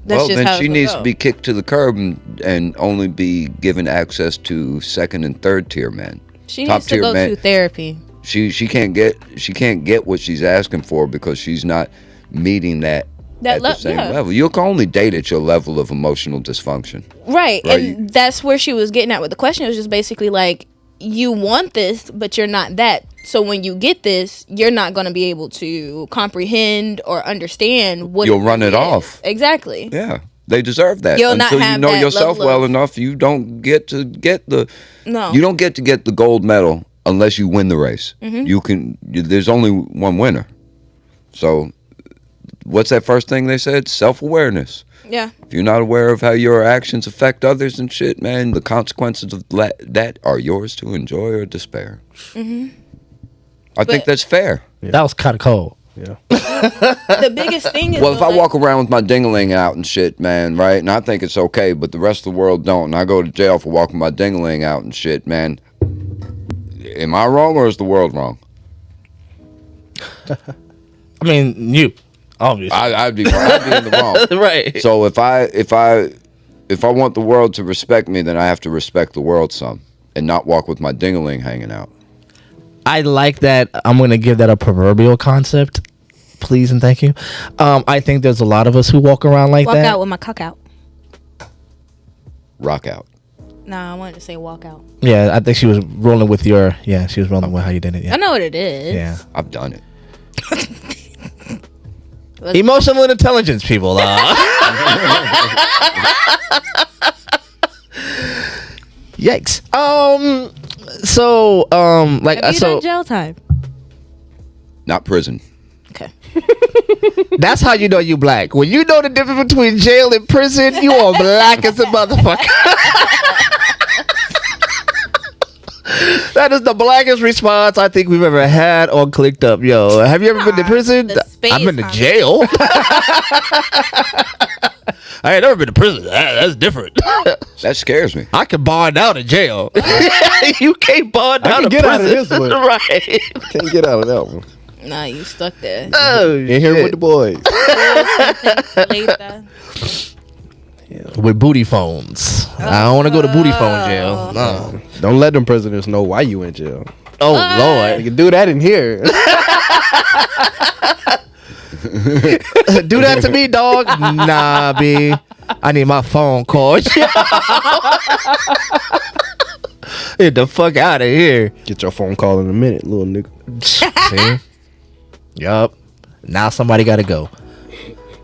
that's just then how she it's needs go. to be kicked to the curb and only be given access to second and third tier men. She Top needs to tier go men. to therapy. She can't get what she's asking for because she's not meeting that at the same level. You can only date at your level of emotional dysfunction. Right. And that's where she was getting at with the question. It was just basically like, you want this, but you're not that. So when you get this, you're not going to be able to comprehend or understand what You'll run it off. Exactly. Yeah. They deserve that. You'll not Until you have know that yourself level well of- enough, you don't get to get the No. You don't get to get the gold medal unless you win the race. Mm-hmm. There's only one winner. So what's that first thing they said? Self-awareness. Yeah. If you're not aware of how your actions affect others and shit, man, the consequences of that are yours to enjoy or despair. I think that's fair. That was kind of cold. Yeah. The biggest thing is, Well, if I walk around with my ding-a-ling out and shit, man, right, and I think it's okay, but the rest of the world don't, and I go to jail for walking my ding-a-ling out and shit, man, am I wrong or is the world wrong? I mean, you, obviously. I'd be in the wrong. Right. So if I want the world to respect me, then I have to respect the world some and not walk with my ding-a-ling hanging out. I like that. I'm going to give that a proverbial concept. Please and thank you. I think there's a lot of us who walk around like walk that. out with my cock out. Rock out. Nah, I wanted to say walk out. Yeah, I think she was rolling with your. Yeah, she was rolling with how you did it. I Yeah. know what it is. Yeah. I've done it. Emotional intelligence, people. Yikes. So, like, Have you so done jail time? Not prison. Okay. that's how you know you black. When you know the difference between jail and prison, you are black as a motherfucker. That is the blackest response I think we've ever had on Clicked Up. Yo, have you ever been to prison? the space I've been to concept. jail. I ain't never been to prison. That's different. That scares me. I can bond out of jail. You can't bond I out can of get out of prison. this one. Right. Can't get out of that one. Nah, you stuck there. Oh, In here with the boys. Later. with booty phones. I don't want to go to booty phone jail. No. Don't let them presidents know why you in jail. Oh You Lord. can do that in here. Do that to me, dog. Nah, B. I need my phone call. Get the fuck out of here. Get your phone call in a minute, little nigga. See? Yup. Now somebody got to go.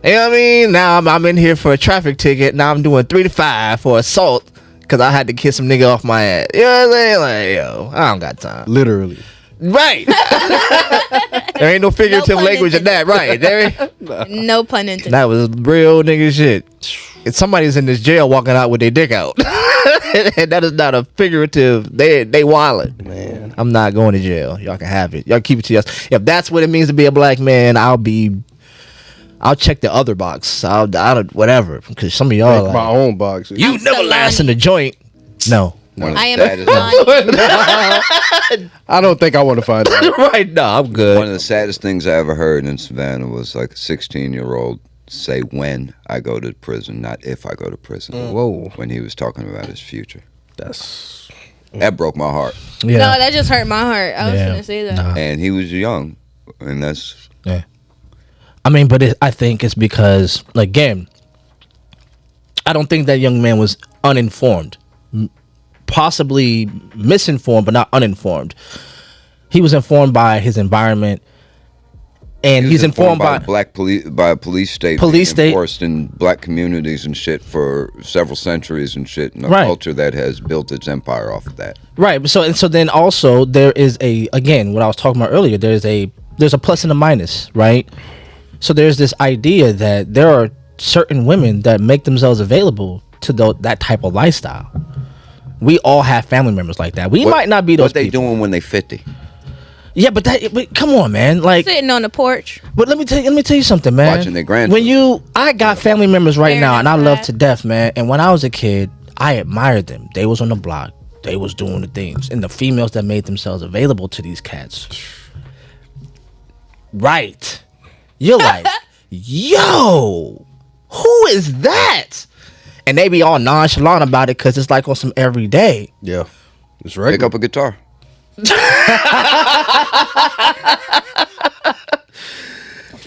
You know what I mean? Now I'm in here for a traffic ticket. Now I'm doing 3 to 5 for assault because I had to kiss some nigga off my ass. You know what I'm saying? Like, yo, I don't got time. Literally. Right. There ain't no figurative pun language in that. Right. There. No pun intended. That was real nigga shit. If somebody's in this jail walking out with their dick out, and that is not a figurative. They wildin'. Man. I'm not going to jail. Y'all can have it. Y'all keep it to yourself. If that's what it means to be a black man, I'll check the other box. I'll whatever. Because some of y'all Make my like, own box. you I'm never last in the joint. No. One of I the am saddest- I don't think I want to find out. Right. No, I'm good. One of the saddest things I ever heard in Savannah was like a 16-year-old say when I go to prison, not if I go to prison. Whoa. When he was talking about his future. That's That broke my heart. Yeah. No, that just hurt my heart. I was Yeah. gonna say that. Nah. And he was young. And that's... Yeah. I mean, but I think it's because, again, I don't think that young man was uninformed. Possibly misinformed, but not uninformed. He was informed by his environment, and he's informed by black police, by a police state Police being state- enforced in black communities and shit for several centuries and shit, and a Right. culture that has built its empire off of that. right. So then also there is again what I was talking about earlier. There's a plus and a minus, right? So there's this idea that there are certain women that make themselves available to that type of lifestyle. We all have family members like that. We might not be those What they people. doing when they 50? Yeah, but come on, man. Like Sitting on the porch. But let me tell you something, man. Watching their grandchildren. I got family members right Fair now, and I enough, love man. to death, man. And when I was a kid, I admired them. They was on the block. They was doing the things, and the females that made themselves available to these cats. Right? You're like, yo, who is that? And they be all nonchalant about it because it's like on some everyday. Yeah, it's Pick regular. up a guitar.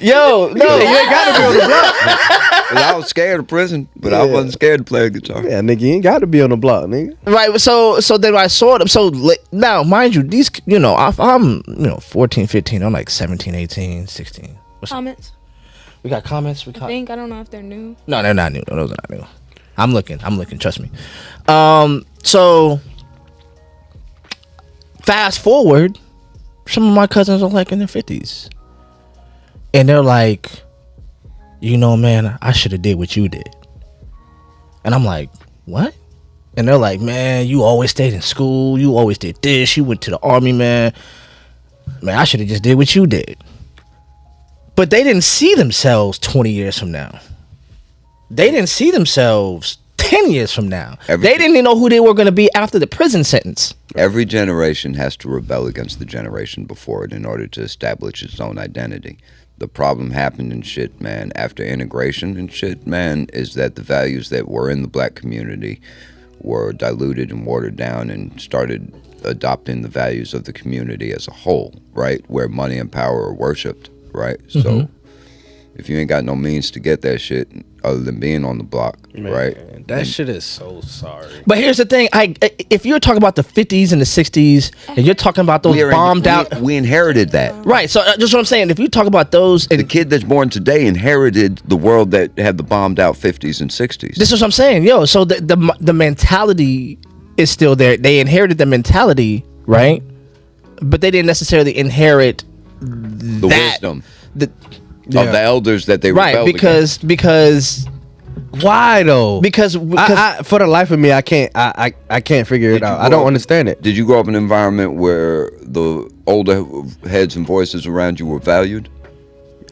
Yo, no, You ain't gotta be on the block. 'Cause I was scared of prison, but I wasn't scared to play a guitar. Yeah, nigga, you ain't gotta be on the block, nigga. Right, so then I saw them. So now, mind you, these, I'm 14, 15. I'm like 17, 18, 16. Comments. We got comments. I think. I don't know if they're new. No, they're not new. No, those are not new. I'm looking. Trust me. So fast forward, some of my cousins are like in their 50s, and they're like, man, I should have did what you did. And I'm like, what? And they're like, man, you always stayed in school. You always did this. You went to the army, man. Man, I should have just did what you did. But they didn't see themselves 20 years from now. They didn't see themselves 10 years from now. They didn't even know who they were going to be after the prison sentence. Every generation has to rebel against the generation before it in order to establish its own identity. The problem happened in shit, man, after integration and shit, man, is that the values that were in the black community were diluted and watered down and started adopting the values of the community as a whole, right? Where money and power are worshipped, right? So if you ain't got no means to get that shit other than being on the block, right? That shit is so sorry. But here's the thing. If you're talking about the 50s and the 60s, and you're talking about those bombed out... We inherited that. Right, so just what I'm saying, if you talk about those... The kid that's born today inherited the world that had the bombed out 50s and 60s. This is what I'm saying. Yo, so the mentality is still there. They inherited the mentality, right? But they didn't necessarily inherit the wisdom The, of the elders that they rebelled because why though? Because I for the life of me, I can't figure it out. I don't understand it. Did you grow up in an environment where the older heads and voices around you were valued?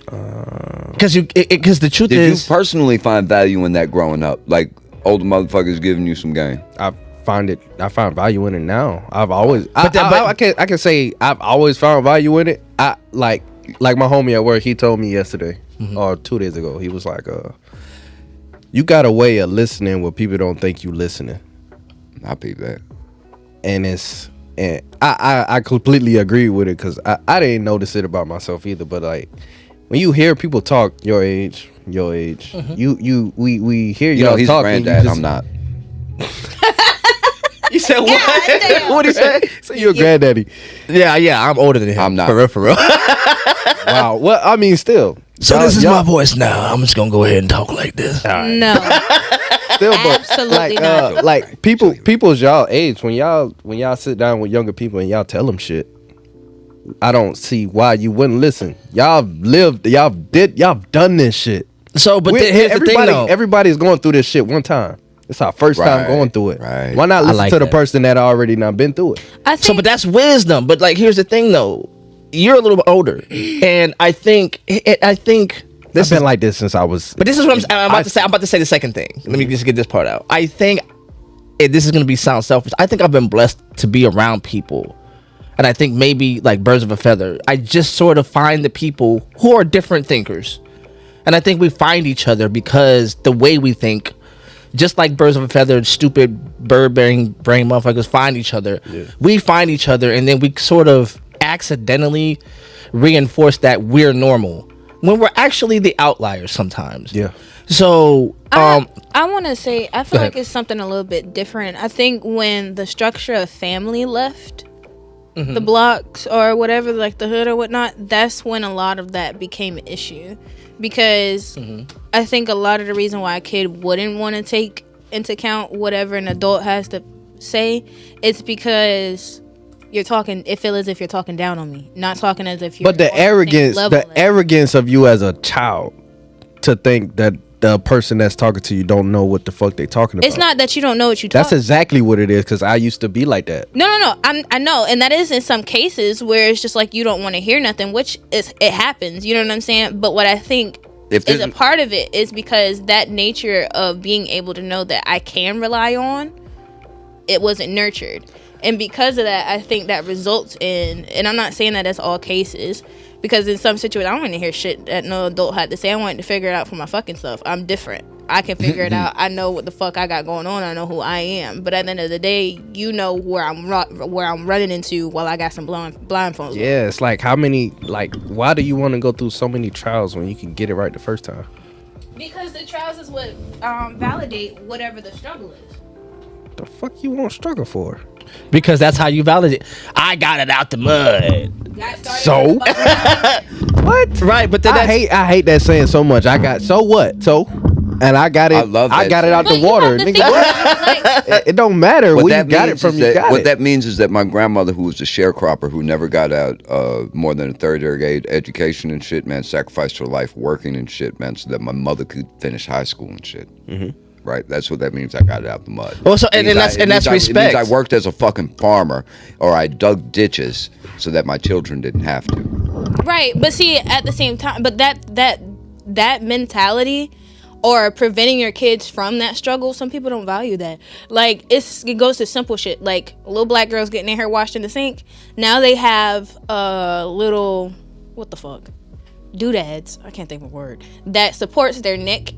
Because the truth Did is, you personally find value in that growing up? Like older motherfuckers giving you some game? I find value in it now. I've always I can say I've always found value in it. I like my homie at work, he told me yesterday or 2 days ago, he was like, you got a way of listening where people don't think you listening. I peep that. And I completely agree with it because I didn't notice it about myself either. But like when you hear people talk your age, we hear y'all he's talking. granddad. I'm not. you said what? damn. What did he say? So you're a granddaddy. Yeah, I'm older than him. I'm not. For real. Wow. Well, I mean, still. So this is my voice now. I'm just gonna go ahead and talk like this. No. Still, but Absolutely like, not. like people's y'all age when y'all sit down with younger people and y'all tell them shit. I don't see why you wouldn't listen. Y'all done this shit. So, but here's the thing, though. Everybody's going through this shit one time. It's our first time going through it. Right. Why not listen like to the that. person that already not been through it? I think So, but that's wisdom. But like, here's the thing, though. You're a little bit older, and I think this I've been is like this since I was. But this is what I'm about to say. I'm about to say the second thing. Let me just get this part out. I think this is going to sound selfish. I think I've been blessed to be around people. And I think maybe like birds of a feather. I just sort of find the people who are different thinkers. And I think we find each other because the way we think, just like birds of a feather, stupid bird brain motherfuckers find each other. Yeah. We find each other and then we sort of accidentally reinforce that we're normal when we're actually the outliers sometimes. Yeah. So I want to say I feel Go like ahead. it's something a little bit different. I think when the structure of family left the blocks or whatever, like the hood or whatnot, that's when a lot of that became an issue. Because I think a lot of the reason why a kid wouldn't want to take into account whatever an adult has to say, it's because you're talking. It feels as if you're talking down on me, not talking as if you're. But the on same level as me. arrogance of you as a child to think that the person that's talking to you don't know what the fuck they talking about. It's not that you don't know what you That's exactly what it is, because I used to be like that. No. I know, and that is in some cases where it's just like you don't want to hear nothing, which it happens. You know what I'm saying? But what I think is a part of it is because that nature of being able to know that I can rely on, it wasn't nurtured, and because of that, I think that results in. And I'm not saying that that's all cases. Because in some situations, I don't want to hear shit that no adult had to say. I wanted to figure it out for my fucking self. I'm different. I can figure it out. I know what the fuck I got going on. I know who I am. But at the end of the day, you know where I'm running into while I got some blindfolds. Yeah, it's like why do you want to go through so many trials when you can get it right the first time? Because the trials is what validate whatever the struggle is. The fuck you won't struggle for? Because that's how you validate. I got it out the mud. So what? Right, but then I hate that saying so much. I got so what? So, and I got it. I got it out the water. Nigga, what? It don't matter where you got it from. What that means is that my grandmother, who was a sharecropper, who never got out more than a third grade education and shit, man, sacrificed her life working and shit, man, so that my mother could finish high school and shit. Mm-hmm. Right, that's what that means. I got it out the mud. Well, so and that's respect. It means I worked as a fucking farmer, or I dug ditches so that my children didn't have to. Right, but see, at the same time, but that mentality, or preventing your kids from that struggle, some people don't value that. Like it goes to simple shit, like little black girls getting their hair washed in the sink. Now they have little what the fuck doodads. I can't think of a word that supports their neck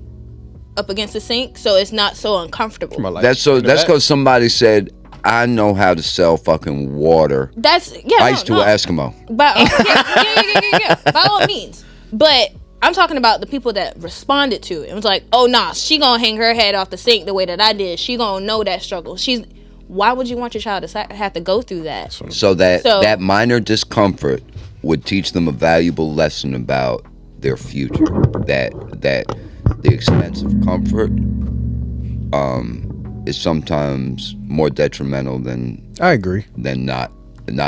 up against the sink, so it's not so uncomfortable. That's because somebody said, I know how to sell fucking water. Ice to an Eskimo. Yeah. By all means. But I'm talking about the people that responded to it. It was like, oh nah, she gonna hang her head off the sink the way that I did. She gonna know that struggle. Why would you want your child to have to go through that? So that minor discomfort would teach them a valuable lesson about their future. That the expense of comfort is sometimes more detrimental than I agree than not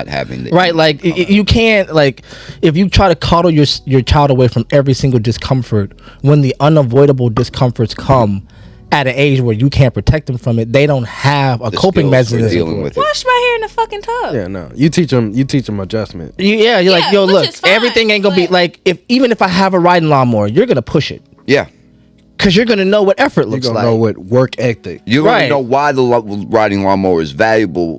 having the right. Like you can't, like, if you try to coddle your child away from every single discomfort, when the unavoidable discomforts come at an age where you can't protect them from it, they don't have a coping mechanism. Wash my hair in the fucking tub. Yeah, no. You teach them adjustment. You're like, yo, look, everything ain't gonna be like, even if I have a riding lawnmower, you're gonna push it. Yeah. Because you're going to know what effort looks like. You're going to know what work ethic. You're going to know why the riding lawnmower is valuable.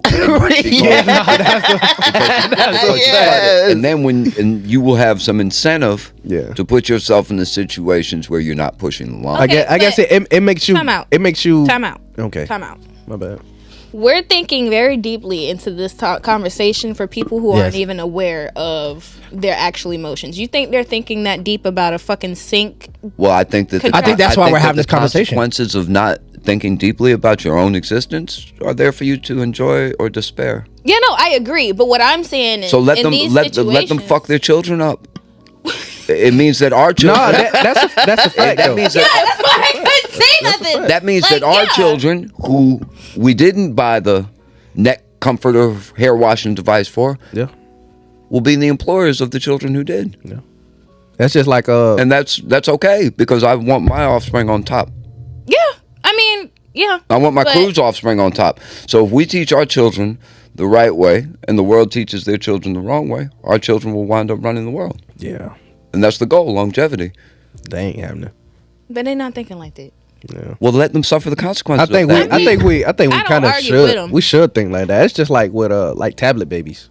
And then you will have some incentive to put yourself in the situations where you're not pushing the lawn. Okay, I guess it makes you... Time out. It makes you... Time out. Okay. Time out. My bad. We're thinking very deeply into this conversation for people who aren't even aware of their actual emotions. You think they're thinking that deep about a fucking sink? Well, I think that's why we're having this conversation. Consequences of not thinking deeply about your own existence are there for you to enjoy or despair. Yeah, no, I agree. But what I'm saying is, so let them fuck their children up. It means that our children. No, that's a fact. That means that's why I couldn't say nothing. That means that our children, who we didn't buy the neck comforter hair washing device for, will be the employers of the children who did. Yeah, that's just like and that's okay, because I want my offspring on top. Yeah, I mean, yeah. I want my crew's offspring on top. So if we teach our children the right way, and the world teaches their children the wrong way, our children will wind up running the world. Yeah. And that's the goal, longevity. They ain't having it. But they're not thinking like that. Yeah. Well, let them suffer the consequences. I think we kind of should. We should think like that. It's just like with like tablet babies.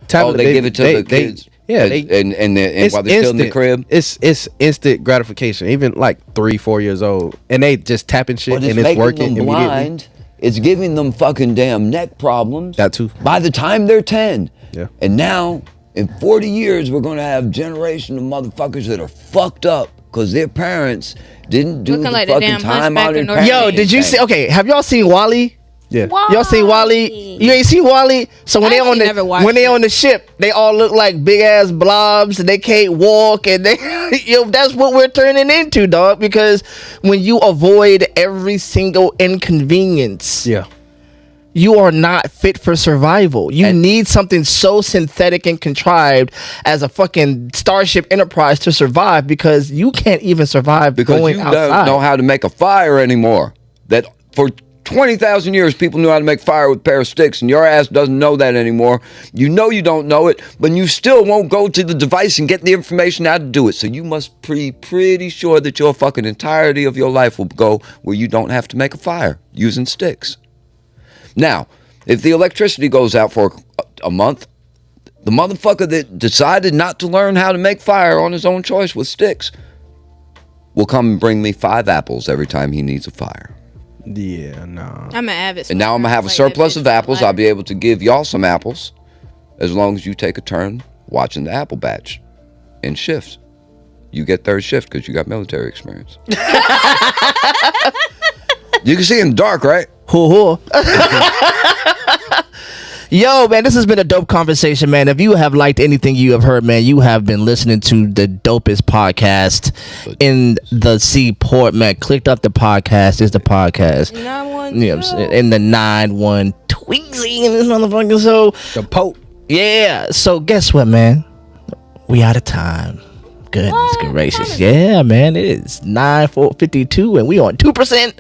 They give it to the kids. And while they're still in the crib, it's instant gratification. Even like 3-4 years old, and they just tapping shit and it's working them blind. It's giving them fucking damn neck problems. That too. By the time they're 10. Yeah. And now, in 40 years, we're going to have a generation of motherfuckers that are fucked up because their parents didn't do looking the like fucking time out in Yo, did you see? Okay, have y'all seen WALL-E? Yeah. Y'all seen WALL-E? You ain't seen WALL-E? So when they on the ship, they all look like big ass blobs and they can't walk, and they that's what we're turning into, dog. Because when you avoid every single inconvenience, you are not fit for survival. You need something so synthetic and contrived as a fucking Starship Enterprise to survive, because you can't even survive going outside. Because you don't know how to make a fire anymore. That for 20,000 years, people knew how to make fire with a pair of sticks, and your ass doesn't know that anymore. You know you don't know it, but you still won't go to the device and get the information how to do it. So you must be pretty sure that your fucking entirety of your life will go where you don't have to make a fire using sticks. Now, if the electricity goes out for a month, the motherfucker that decided not to learn how to make fire on his own choice with sticks will come and bring me 5 apples every time he needs a fire. Yeah, no. I'm an avid. And now I'm going to have a surplus of apples. I'll be able to give y'all some apples as long as you take a turn watching the apple batch in shifts. You get third shift because you got military experience. You can see in the dark, right? Yo, man, this has been a dope conversation, man. If you have liked anything you have heard, man, you have been listening to the dopest podcast in the seaport, man. Clicked Up The Podcast is the podcast. 9-1. You know what I'm saying? In the 9-1 tweezy in this motherfucker. So, The Pope. yeah. So, guess what, man? We out of time. Goodness gracious. Yeah, man. It is 9:52 and we on 2%.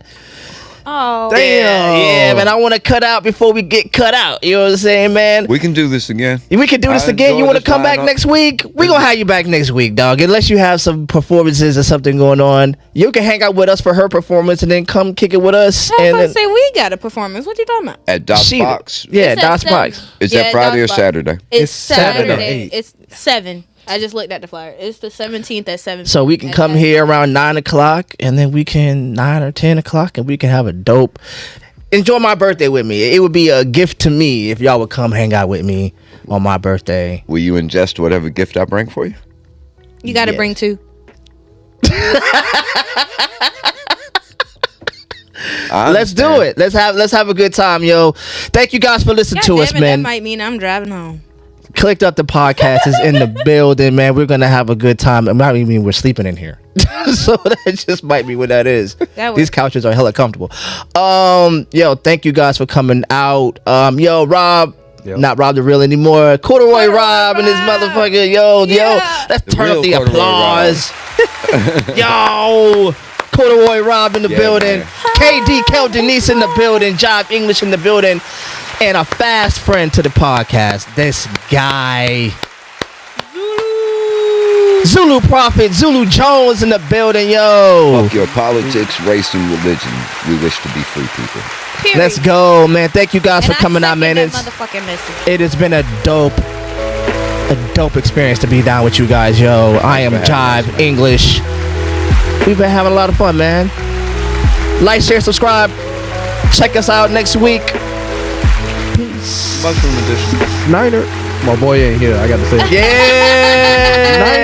Oh, Damn. Yeah, man. I want to cut out before we get cut out. You know what I'm saying, man? We can do this again. We can do this again. You want to come back next week? We're going to have you back next week, dog. Unless you have some performances or something going on. You can hang out with us for her performance and then come kick it with us. I was and about to say, we got a performance. What you talking about? At Dot's Box. Yeah, It's at Dot's 7. Box. Is Yeah, that Friday or Dot's Box. Saturday? It's Saturday. Saturday. It's 7. I just looked at the flyer. It's the 17th at 7. So we can come here around 9 o'clock and then we can 9 or 10 o'clock and we can have a dope. Enjoy my birthday with me. It would be a gift to me if y'all would come hang out with me on my birthday. Will you ingest whatever gift I bring for you? You got to Yes. bring 2. Let's do it. Let's have a good time, yo. Thank you guys for listening to us, That man. might mean I'm driving home. Clicked Up The Podcast is in the building, man. We're gonna have a good time. I might mean we're sleeping in here. So that just might be what that is. That These works. couches are hella comfortable. Yo, thank you guys for coming out. Yo, Rob. Yep. Not Rob the Real anymore. Corduroy Rob and his motherfucker. Yo, Yeah. let's The turn real up the Corduroy applause. Yo, Corduroy Rob in the Yeah, building. man. KD Kel Denise in the building. Jive English in the building. And a fast friend to the podcast. This guy. Zulu Prophet, Zulu Jones in the building, yo. Fuck your politics, race, and religion. We wish to be free people. Period. Let's go, man. Thank you guys And for coming I out, man. second that motherfucking message. It has been a dope experience to be down with you guys, yo. I am Thanks for having Jive us, man. English. We've been having a lot of fun, man. Like, share, subscribe. Check us out next week. Peace. Mushroom edition. Niner. My boy ain't here. I got to say it. Yeah.